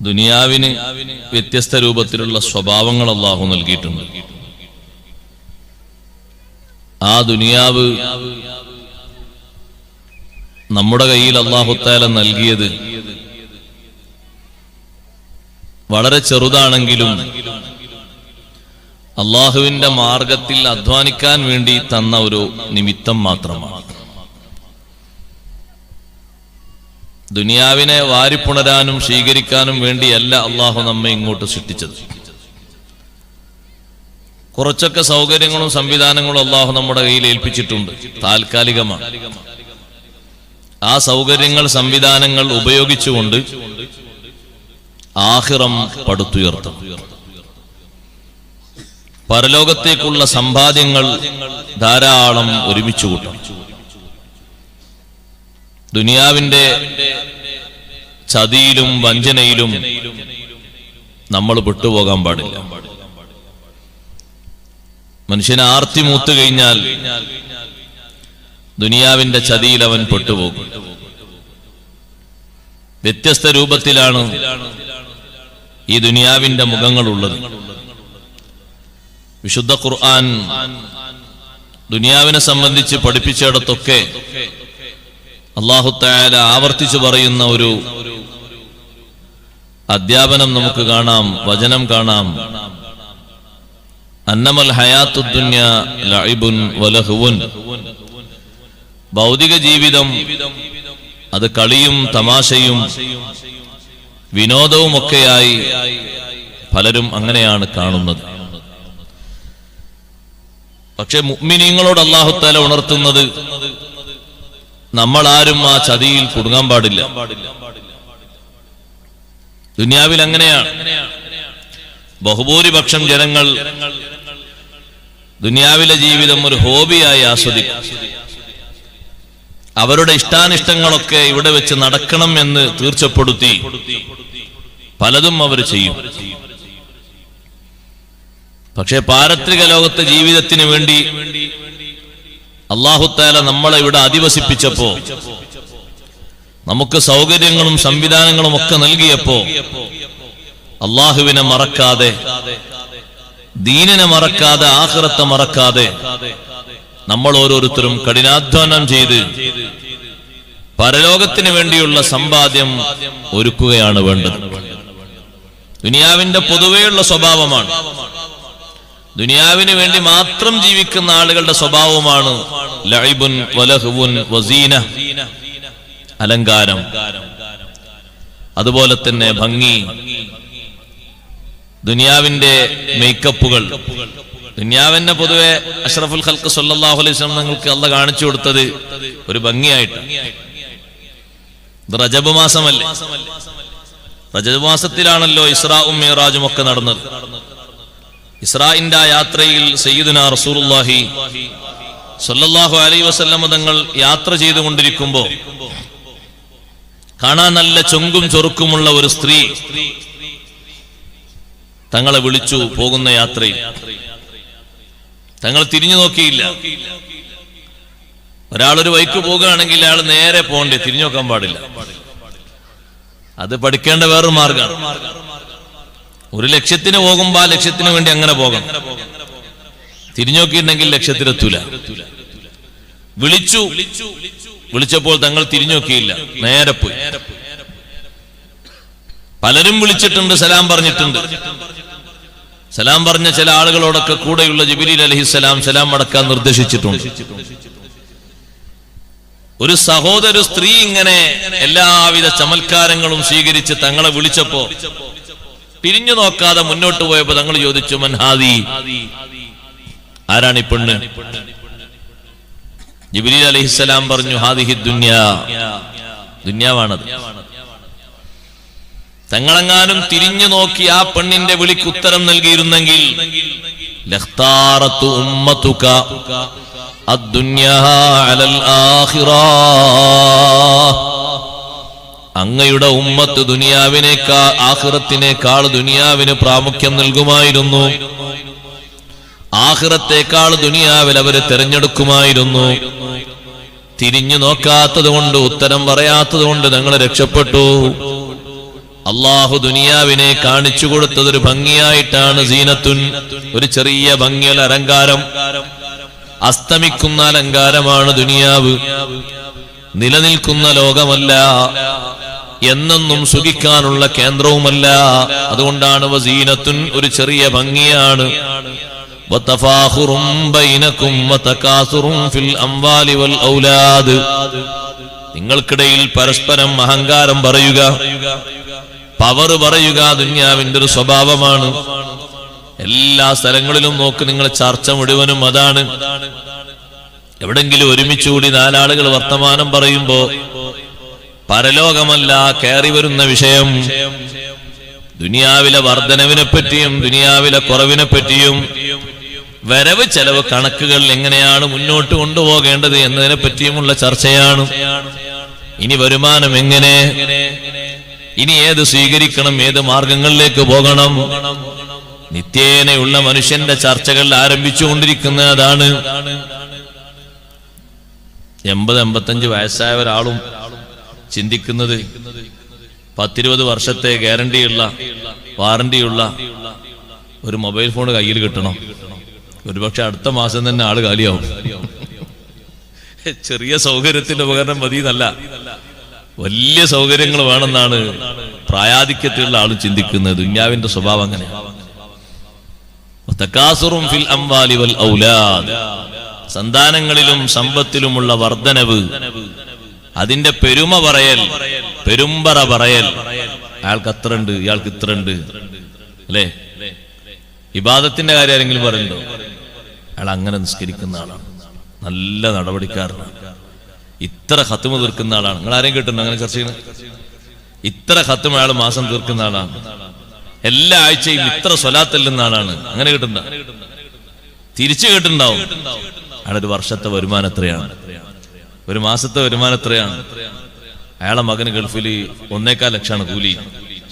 ദുനിയാവിന് വ്യത്യസ്ത രൂപത്തിലുള്ള സ്വഭാവങ്ങൾ അല്ലാഹു നൽകിയിട്ടുണ്ട്. ആ ദുനിയാവ് നമ്മുടെ കയ്യിൽ അല്ലാഹു തആല നൽകിയത് വളരെ ചെറുതാണെങ്കിലും അല്ലാഹുവിന്റെ മാർഗത്തിൽ അധ്വാനിക്കാൻ വേണ്ടി തന്ന ഒരു നിമിത്തം മാത്രമാണ്. ദുനിയാവിനെ വാരിപ്പുണരാനും സ്വീകരിക്കാനും വേണ്ടിയല്ല അല്ലാഹു നമ്മെ ഇങ്ങോട്ട് സൃഷ്ടിച്ചത്. കുറച്ചൊക്കെ സൗകര്യങ്ങളും സംവിധാനങ്ങളും അല്ലാഹു നമ്മുടെ കയ്യിൽ ഏൽപ്പിച്ചിട്ടുണ്ട്, താൽക്കാലികമാണ്. ആ സൗകര്യങ്ങൾ സംവിധാനങ്ങൾ ഉപയോഗിച്ചുകൊണ്ട് ആഖിറം പടുത്തുയർത്തും. പരലോകത്തേക്കുള്ള സമ്പാദ്യങ്ങൾ ധാരാളം ഒരുമിച്ച് കൂട്ടും. ദുനിയാവിന്റെ ചതിയിലും വഞ്ചനയിലും നമ്മൾ പെട്ടുപോകാൻ പാടില്ല. മനുഷ്യനെ ആർത്തി മൂത്തു കഴിഞ്ഞാൽ ദുനിയാവിന്റെ ചതിയിൽ അവൻ പെട്ടുപോകും. വ്യത്യസ്ത രൂപത്തിലാണ് ഈ ദുനിയാവിന്റെ മുഖങ്ങളുള്ളത്. വിശുദ്ധ ഖുർആൻ ദുനിയാവിനെ സംബന്ധിച്ച് പഠിപ്പിച്ചിടത്തൊക്കെ അല്ലാഹു തആല ആവർത്തിച്ചു പറയുന്ന ഒരു അധ്യാപനം നമുക്ക് കാണാം, വചനം കാണാം. അന്നമൽ ഹയാത്തുദ് ദുനിയ ലഇബുൻ വലഹുവുൻ. ഭൗതിക ജീവിതം അത് കളിയും തമാശയും വിനോദവുമൊക്കെയായി പലരും അങ്ങനെയാണ് കാണുന്നത്. പക്ഷെ മുഅ്മിനീങ്ങളോട് അല്ലാഹു തആല ഉണർത്തുന്നത് നമ്മൾ ആരും ആ ചതിയിൽ കുടുങ്ങാൻ പാടില്ല. ദുനിയാവിൽ അങ്ങനെയാണ്. ബഹുഭൂരിപക്ഷം ജനങ്ങൾ ദുനിയാവിലെ ജീവിതം ഒരു ഹോബിയായി ആസ്വദിക്കും. അവരുടെ ഇഷ്ടാനിഷ്ടങ്ങളൊക്കെ ഇവിടെ വെച്ച് നടക്കണം എന്ന് തീർച്ചപ്പെടുത്തി പലതും അവർ ചെയ്യും. പക്ഷെ പാരത്രിക ലോകത്തെ ജീവിതത്തിന് വേണ്ടി അല്ലാഹു തആല നമ്മളെ ഇവിടെ അധിവസിപ്പിച്ചപ്പോ, നമുക്ക് സൗകര്യങ്ങളും സംവിധാനങ്ങളും ഒക്കെ നൽകിയപ്പോ അല്ലാഹുവിനെ മറക്കാതെ, ദീനിനെ മറക്കാതെ, ആഖിറത്തെ മറക്കാതെ നമ്മൾ ഓരോരുത്തരും കഠിനാധ്വാനം ചെയ്ത് പരലോകത്തിന് വേണ്ടിയുള്ള സമ്പാദ്യം ഒരുക്കുകയാണ് വേണ്ടത്. ദുനിയാവിന്റെ പൊതുവെയുള്ള സ്വഭാവമാണ്, ദുനിയാവിന് വേണ്ടി മാത്രം ജീവിക്കുന്ന ആളുകളുടെ സ്വഭാവമാണ് ലഇബുൻ വലഹുവുൻ വസീന, അലങ്കാരം, അതുപോലെ തന്നെ ഭംഗി, ദുനിയാവിന്റെ മേക്കപ്പുകൾ. ദുനിയാവിന്റെ പൊതുവെ അഷ്റഫുൽ ഖൽഖ് സ്വല്ലല്ലാഹു അലൈഹി വസല്ലം നിങ്ങൾക്ക് അല്ലാഹു കാണിച്ചു കൊടുത്തത് ഒരു ഭംഗിയായിട്ട്. ഇത് റജബ് മാസമല്ലേ? റജബ് മാസത്തിലാണല്ലോ ഇസ്രാഉം മിഅ്റാജും ഒക്കെ നടന്നത്. ഇസ്രാഇന്റെ യാത്രയിൽ സയ്യിദുനാ റസൂലുള്ളാഹി സ്വല്ലല്ലാഹു അലൈഹി വസല്ലം തങ്ങൾ യാത്ര ചെയ്തുകൊണ്ടിരിക്കുമ്പോ കാണാൻ നല്ല ചൊങ്കും ചൊറുക്കുമുള്ള ഒരു സ്ത്രീ തങ്ങളെ വിളിച്ചു പോകുന്ന യാത്രയിൽ. തങ്ങൾ തിരിഞ്ഞു നോക്കിയില്ല. ഒരാളൊരു വഴിക്ക് പോകുകയാണെങ്കിൽ അയാൾ നേരെ പോകണ്ടേ, തിരിഞ്ഞു നോക്കാൻ പാടില്ല. അത് പഠിക്കേണ്ട വേറൊരു മാർഗമാണ്. ഒരു ലക്ഷ്യത്തിന് പോകുമ്പോ ആ ലക്ഷ്യത്തിന് വേണ്ടി അങ്ങനെ പോകണം. തിരിഞ്ഞു നോക്കിയിട്ടുണ്ടെങ്കിൽ ലക്ഷ്യത്തിലെത്തൂല. വിളിച്ചപ്പോൾ തങ്ങൾ തിരിഞ്ഞു നോക്കിയില്ല, നേരെ പോയി. പലരും വിളിച്ചിട്ടുണ്ട്, സലാം പറഞ്ഞിട്ടുണ്ട്. സലാം പറഞ്ഞ ചില ആളുകളോടൊക്കെ കൂടെയുള്ള ജിബ്രീൽ അലൈഹിസ്സലാം സലാം മടക്കാൻ നിർദ്ദേശിച്ചിട്ടുണ്ട്. ഒരു സഹോദര സ്ത്രീ ഇങ്ങനെ എല്ലാവിധ ചമൽക്കാരങ്ങളും സ്വീകരിച്ച് തങ്ങളെ വിളിച്ചപ്പോ തിരിഞ്ഞു നോക്കാതെ മുന്നോട്ട് പോയപ്പോ തങ്ങൾ ചോദിച്ചു, മൻ ഹാദി, ആരാണ് ഈ പെണ്ണ്? ജിബ്രീൽ അലൈഹിസ്സലാം പറഞ്ഞു, ഹാദിഹി ദുനിയാ, ദുനിയാവാണത്. തങ്ങളെങ്ങാനും തിരിഞ്ഞു നോക്കി ആ പെണ്ണിന്റെ വിളിക്ക് ഉത്തരം നൽകിയിരുന്നെങ്കിൽ ലഖ്താറതു ഉമ്മതുക അദ്ദുനിയാ അലൽ ആഖിറ, അങ്ങയുടെ ഉമ്മത്ത് ദുനിയാവിനേക്കാൾ ആഖിറത്തിനേക്കാൾ ദുനിയാവിന് പ്രാമുഖ്യം നൽകുമായിരുന്നു. ആഖിറത്തേക്കാൾ ദുനിയാവിൽ അവര് തിരഞ്ഞെടുക്കുമായിരുന്നു. തിരിഞ്ഞു നോക്കാത്തത് കൊണ്ട്, ഉത്തരം പറയാത്തത് കൊണ്ട് ഞങ്ങൾ രക്ഷപ്പെട്ടു. അള്ളാഹു ദുനിയാവിനെ കാണിച്ചു കൊടുത്തതൊരു ഭംഗിയായിട്ടാണ്. സീനത്തുൻ, ഒരു ചെറിയ ഭംഗിയുള്ള അലങ്കാരം, അസ്തമിക്കുന്ന അലങ്കാരമാണ് ദുനിയാവ്. നിലനിൽക്കുന്ന ലോകമല്ല, എന്നെന്നും സുഖിക്കാനുള്ള കേന്ദ്രവുമല്ല. അതുകൊണ്ടാണ് വസീനത്തുൻ, ഒരു ചെറിയ ഭംഗിയാണ്. വതഫാഖുറും ബൈനകും വതകാസുറും ഫിൽ അംവാലി വൽ ഔലാദ്, നിങ്ങൾക്കിടയിൽ പരസ്പരം അഹങ്കാരം പറയുക, പവർ പറയുക ദുനിയാവിന്റെ ഒരു സ്വഭാവമാണ്. എല്ലാ സ്ഥലങ്ങളിലും നോക്ക്, നിങ്ങൾ ചർച്ച മുഴുവനും അതാണ്. എവിടെങ്കിലും ഒരുമിച്ചുകൂടി നാലാളുകൾ വർത്തമാനം പറയുമ്പോ പരലോകമല്ല കയറി വരുന്ന വിഷയം. ദുനിയാവിലെ വർധനവിനെ പറ്റിയും ദുനിയാവിലെ കുറവിനെ പറ്റിയും വരവ് ചെലവ് കണക്കുകൾ എങ്ങനെയാണ് മുന്നോട്ട് കൊണ്ടുപോകേണ്ടത് എന്നതിനെ പറ്റിയുമുള്ള ചർച്ചയാണ്. ഇനി വരുമാനം എങ്ങനെ, ഇനി ഏത് സ്വീകരിക്കണം, ഏത് മാർഗങ്ങളിലേക്ക് പോകണം, നിത്യേനയുള്ള മനുഷ്യന്റെ ചർച്ചകൾ ആരംഭിച്ചുകൊണ്ടിരിക്കുന്നതാണ്. 80-85 വയസ്സായ ഒരാളും ചിന്തിക്കുന്നത് 10-20 വർഷത്തെ ഗ്യാരണ്ടിയുള്ള വാറണ്ടിയുള്ള ഒരു മൊബൈൽ ഫോൺ കയ്യിൽ കിട്ടണം. ഒരുപക്ഷെ അടുത്ത മാസം തന്നെ ആള് കാലിയാവും. ചെറിയ സൗകര്യത്തിന്റെ ഉപകരണം മതി എന്നല്ല, വലിയ സൗകര്യങ്ങൾ വേണമെന്നാണ് പ്രായാധിക്യത്തിലുള്ള ആള് ചിന്തിക്കുന്നത്. ദുനിയാവിന്റെ സ്വഭാവം അങ്ങനെ. തകാസുറും ഫിൽ അംവാലി വൽ ഔലാദ്, സന്താനങ്ങളിലും സമ്പത്തിലുമുള്ള വർധനവ്, അതിന്റെ പെരുമ പറയൽ, പെരുമ്പറ പറയൽ. അയാൾക്ക് അത്ര ഉണ്ട്, ഇയാൾക്ക് ഇത്ര ഉണ്ട്, അല്ലേ? ഇബാദത്തിന്റെ കാര്യം ആരെങ്കിലും പറയുന്നുണ്ടോ? അയാൾ അങ്ങനെ നിസ്കരിക്കുന്ന ആളാണ്, നല്ല നടപടിക്കാരനാണ്, ഇത്ര ഖത്മ തീർക്കുന്ന ആളാണ്. നിങ്ങൾ ആരെയും കേട്ടിട്ടുണ്ടോ അങ്ങനെ ചർച്ച ചെയ്യുന്നത്? ഇത്ര ഖത്മ അയാൾ മാസം തീർക്കുന്ന ആളാണ്, എല്ലാ ആഴ്ചയും ഇത്ര സ്വലാത്തെല്ലുന്ന ആളാണ്. അങ്ങനെ കേട്ടിട്ടുണ്ടോ? തിരിച്ചു കേട്ടിട്ടുണ്ടാവും. അയാളൊരു വർഷത്തെ വരുമാനം എത്രയാണ്, ഒരു മാസത്തെ വരുമാനം എത്രയാണ്? അയാളെ മകന് ഗൾഫിൽ 1.25 ലക്ഷമാണ് കൂലി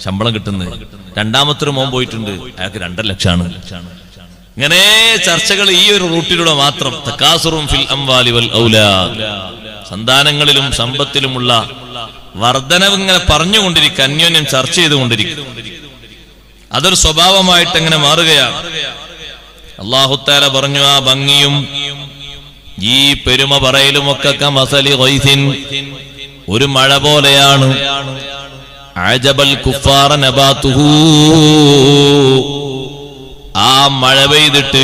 ശമ്പളം കിട്ടുന്നത്. രണ്ടാമത്തെ മോൻ പോയിട്ടുണ്ട്, അയാൾക്ക് 2.5 ലക്ഷമാണ്. ഇങ്ങനെ ചർച്ചകൾ ഈ ഒരു റൂട്ടിലൂടെ മാത്രം. തകാസുറും ഫിൽ അംവാലി വൽ ഔലാദ്, സന്താനങ്ങളിലും സമ്പത്തിലുമുള്ള വർധനവ് ഇങ്ങനെ പറഞ്ഞുകൊണ്ടിരിക്കുക, അന്യോന്യം ചർച്ച ചെയ്തുകൊണ്ടിരിക്കും. അതൊരു സ്വഭാവമായിട്ട് എങ്ങനെ മാറുകയാണ്. അല്ലാഹു തആല പറഞ്ഞു, ആ ഭംഗിയും ഈ പെരുമ പറയലുമൊക്കെ കമസലി ഗൈസിൻ, ഒരു മഴ പോലെയാണ്. അജബൽ കുഫാറ നബാതുഹു, ആ മഴ പെയ്തിട്ട്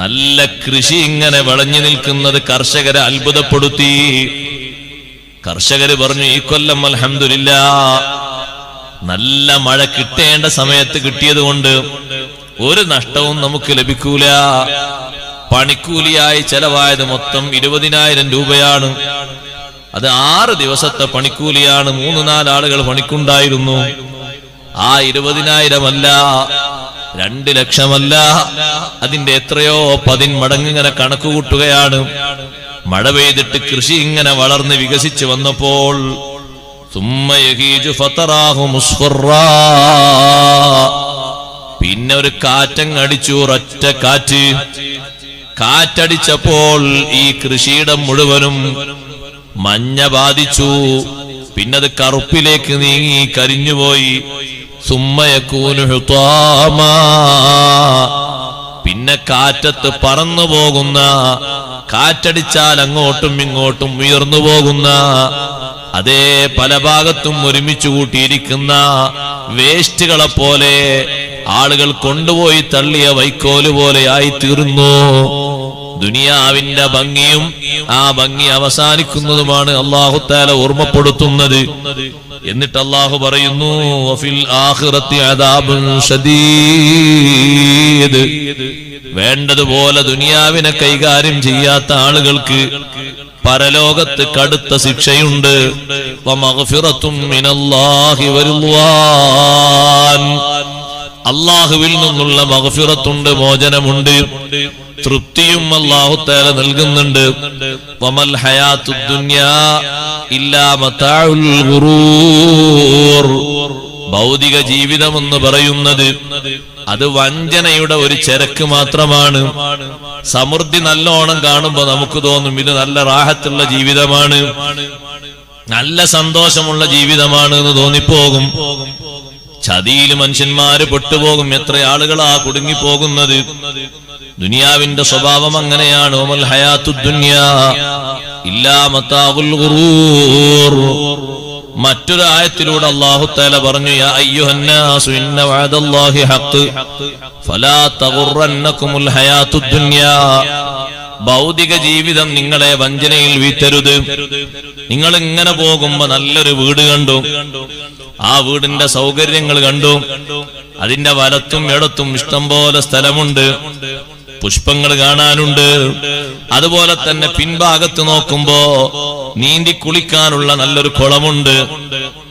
നല്ല കൃഷി ഇങ്ങനെ വിളഞ്ഞു നിൽക്കുന്നത് കർഷകരെ അത്ഭുതപ്പെടുത്തി. കർഷകര് പറഞ്ഞു, ഈ കൊല്ലം അൽഹംദുലില്ലാഹ് നല്ല മഴ കിട്ടേണ്ട സമയത്ത് കിട്ടിയത് കൊണ്ട് ഒരു നഷ്ടവും നമുക്ക് ലഭിക്കൂല. പണിക്കൂലിയായി ചെലവായത് മൊത്തം 20,000 രൂപയാണ്. അത് 6 ദിവസത്തെ പണിക്കൂലിയാണ്. 3-4 ആളുകൾ പണിക്കുണ്ടായിരുന്നു. ആ 20,000 അല്ല, 2 ലക്ഷമല്ല, അതിന്റെ എത്രയോ 10 മടങ്ങ് ഇങ്ങനെ കണക്ക് കൂട്ടുകയാണ്. മഴ പെയ്തിട്ട് കൃഷി ഇങ്ങനെ വളർന്ന് വികസിച്ച് വന്നപ്പോൾ പിന്നെ ഒരു കാറ്റങ്ങടിച്ചു, ഒരൊറ്റ കാറ്റ്. കാറ്റടിച്ചപ്പോൾ ഈ കൃഷിയിടം മുഴുവനും മഞ്ഞ ബാധിച്ചു. പിന്നത് കറുപ്പിലേക്ക് നീങ്ങി കരിഞ്ഞുപോയി. സുമ്മയക്കൂനു ഹുതാമാ, പിന്നെ കാറ്റത്ത് പറന്നു പോകുന്ന, കാറ്റടിച്ചാൽ അങ്ങോട്ടും ഇങ്ങോട്ടും ഉയർന്നു പോകുന്ന, അതേ പല ഭാഗത്തും ഒരുമിച്ച് കൂട്ടിയിരിക്കുന്ന വേസ്റ്റുകളെ പോലെ, ആളുകൾ കൊണ്ടുപോയി തള്ളിയ വൈക്കോല് പോലെ ആയി തീർന്നു. ദുനിയാവിന്റെ ഭംഗിയും ആ ഭംഗി അവസാനിക്കുന്നതുമാണ് അല്ലാഹു തആല ഓർമ്മപ്പെടുത്തുന്നത്. എന്നിട്ട് അല്ലാഹു പറയുന്നു, വഫിൽ ആഖിറത്തി അദാബുൻ ശദീദ്, വേണ്ടതുപോലെ ദുനിയാവിനെ കൈകാര്യം ചെയ്യാത്ത ആളുകൾക്ക് പരലോകത്ത് കടുത്ത ശിക്ഷയുണ്ട്. വമഗ്ഫിറത്തും മിനല്ലാഹി വറിദ്വാൻ, അല്ലാഹുവിൽ നിന്നുള്ള മഗ്ഫിറത്തുണ്ട്, മോചനമുണ്ട്, തൃപ്തിയും അല്ലാഹു തആല നൽകുന്നുണ്ട്. വമൽ ഹയാത്തുദ് ദുനിയാ ഇല്ലാ മതാഉൽ ഗുറൂർ, ഭൗതിക ജീവിതം എന്ന് പറയുന്നത് അത് വഞ്ചനയുടെ ഒരു ചരക്ക് മാത്രമാണ്. സമൃദ്ധി നല്ലോണം കാണുമ്പോ നമുക്ക് തോന്നും ഇത് നല്ല റാഹത്തുള്ള ജീവിതമാണ്. നല്ല സന്തോഷമുള്ള ജീവിതമാണ് എന്ന് തോന്നിപ്പോകും. ചതിയിൽ മനുഷ്യന്മാര് പെട്ടുപോകും. എത്ര ആളുകളാ കുടുങ്ങിപ്പോകുന്നത്. ദുനിയാവിന്റെ സ്വഭാവം അങ്ങനെയാണ്. വമൽ ഹയാത്തുദ് ദുനിയാ ഇല്ലാ മതാഉൽ ഗുറൂർ. മറ്റൊരു ആയത്തിലൂടെ അല്ലാഹു തആല പറഞ്ഞു, യാ അയ്യുഹന്നാസു ഇന്ന വഅദല്ലാഹി ഹഖ് ഫലാ തഗുറന്നകുമുൽ ഹയാത്തുദ് ദുനിയാ. ഭൗതിക ജീവിതം നിങ്ങളെ വഞ്ചനയിൽ വീഴ്ത്തരുത്. നിങ്ങൾ ഇങ്ങനെ പോകുമ്പോ നല്ലൊരു വീട് കണ്ടു, ആ വീടിന്റെ സൗകര്യങ്ങൾ കണ്ടു, അതിന്റെ വലത്തും ഇടത്തും ഇഷ്ടം പോലെ സ്ഥലമുണ്ട്, പുഷ്പങ്ങൾ കാണാനുണ്ട്. അതുപോലെ തന്നെ പിൻഭാഗത്ത് നോക്കുമ്പോ നീന്തി കുളിക്കാനുള്ള നല്ലൊരു കുളമുണ്ട്.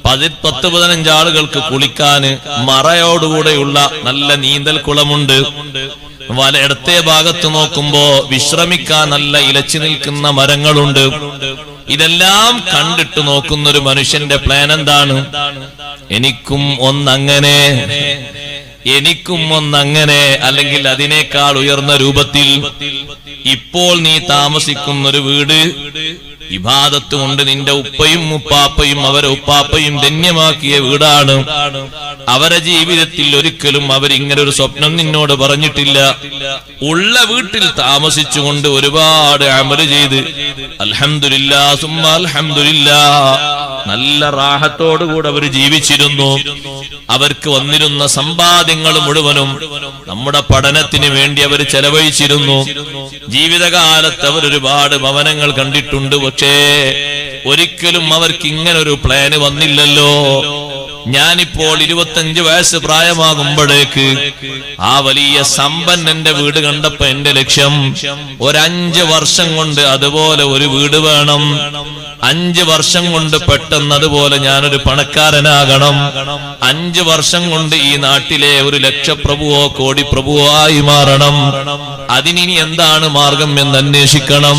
10-15 ആളുകൾക്ക് കുളിക്കാന് മറയോടുകൂടെയുള്ള നല്ല നീന്തൽ കുളമുണ്ട്. ഇടത്തെ ഭാഗത്ത് നോക്കുമ്പോ വിശ്രമിക്കാൻ നല്ല ഇലച്ചു നിൽക്കുന്ന മരങ്ങളുണ്ട്. ഇതെല്ലാം കണ്ടിട്ട് നോക്കുന്ന ഒരു മനുഷ്യന്റെ പ്ലാൻ എന്താണ്? എനിക്കും ഒന്നങ്ങനെ അല്ലെങ്കിൽ അതിനേക്കാൾ ഉയർന്ന രൂപത്തിൽ ഇപ്പോൾ നീ താമസിക്കുന്ന ഒരു വീട് ഇബാദത്ത് കൊണ്ട് നിന്റെ ഉപ്പയും ഉപ്പാപ്പയും അവരെ ഉപ്പാപ്പയും ധന്യമാക്കിയ വീടാണ്. അവരെ ജീവിതത്തിൽ ഒരിക്കലും അവരിങ്ങനെ ഒരു സ്വപ്നം നിന്നോട് പറഞ്ഞിട്ടില്ല. ഉള്ള വീട്ടിൽ താമസിച്ചുകൊണ്ട് ഒരുപാട് അമല് ചെയ്ത് അൽഹംദുലില്ലാ സുമ്മ അൽഹംദുലില്ലാ നല്ല റാഹത്തോടുകൂടെ അവർ ജീവിച്ചിരുന്നു. അവർക്ക് വന്നിരുന്ന സമ്പാദ്യങ്ങൾ മുഴുവനും നമ്മുടെ പഠനത്തിന് വേണ്ടി അവർ ചെലവഴിച്ചിരുന്നു. ജീവിതകാലത്ത് അവർ ഒരുപാട് ഭവനങ്ങൾ കണ്ടിട്ടുണ്ട്. പക്ഷേ ഒരിക്കലും അവർക്ക് ഇങ്ങനെ ഒരു പ്ലാന് വന്നില്ലല്ലോ. ഞാനിപ്പോൾ 25 വയസ്സ് പ്രായമാകുമ്പോഴേക്ക് ആ വലിയ സമ്പന്നന്റെ വീട് കണ്ടപ്പോ എന്റെ ലക്ഷ്യം 5 വർഷം കൊണ്ട് അതുപോലെ ഒരു വീട് വേണം. 5 വർഷം കൊണ്ട് പെട്ടെന്ന് അതുപോലെ ഞാനൊരു പണക്കാരനാകണം. 5 വർഷം കൊണ്ട് ഈ നാട്ടിലെ ഒരു ലക്ഷപ്രഭുവോ കോടിപ്രഭുവോ ആയി മാറണം. അതിനി എന്താണ് മാർഗം എന്ന് അന്വേഷിക്കണം.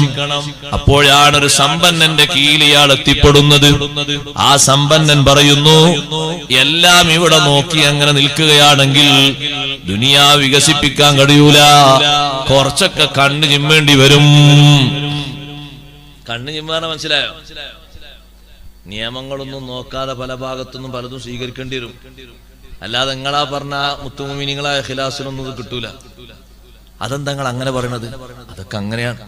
അപ്പോഴാണ് ഒരു സമ്പന്നന്റെ കീഴിൽ ഇയാൾ എത്തിപ്പെടുന്നത്. ആ സമ്പന്നൻ പറയുന്നു, എല്ലാം ഇവിടെ നോക്കി അങ്ങനെ നിൽക്കുകയാണെങ്കിൽ ദുനിയാ വികസിപ്പിക്കാൻ കഴിയൂല, കുറച്ചൊക്കെ കണ്ണു ചിമ്മേണ്ടി വരും. കണ്ണു ചിമ്മാന മനസ്സിലായോ? നിയമങ്ങളൊന്നും നോക്കാതെ പല ഭാഗത്തൊന്നും പലതും സ്വീകരിക്കേണ്ടി വരും. അല്ലാതെ നിങ്ങളാ പറഞ്ഞ മുത്തുമുമിനിങ്ങളായ ഖിലാസിനൊന്നും ഇത് കിട്ടൂല. അതെന്താ നിങ്ങൾ അങ്ങനെ പറയണത്? അതൊക്കെ അങ്ങനെയാണ്.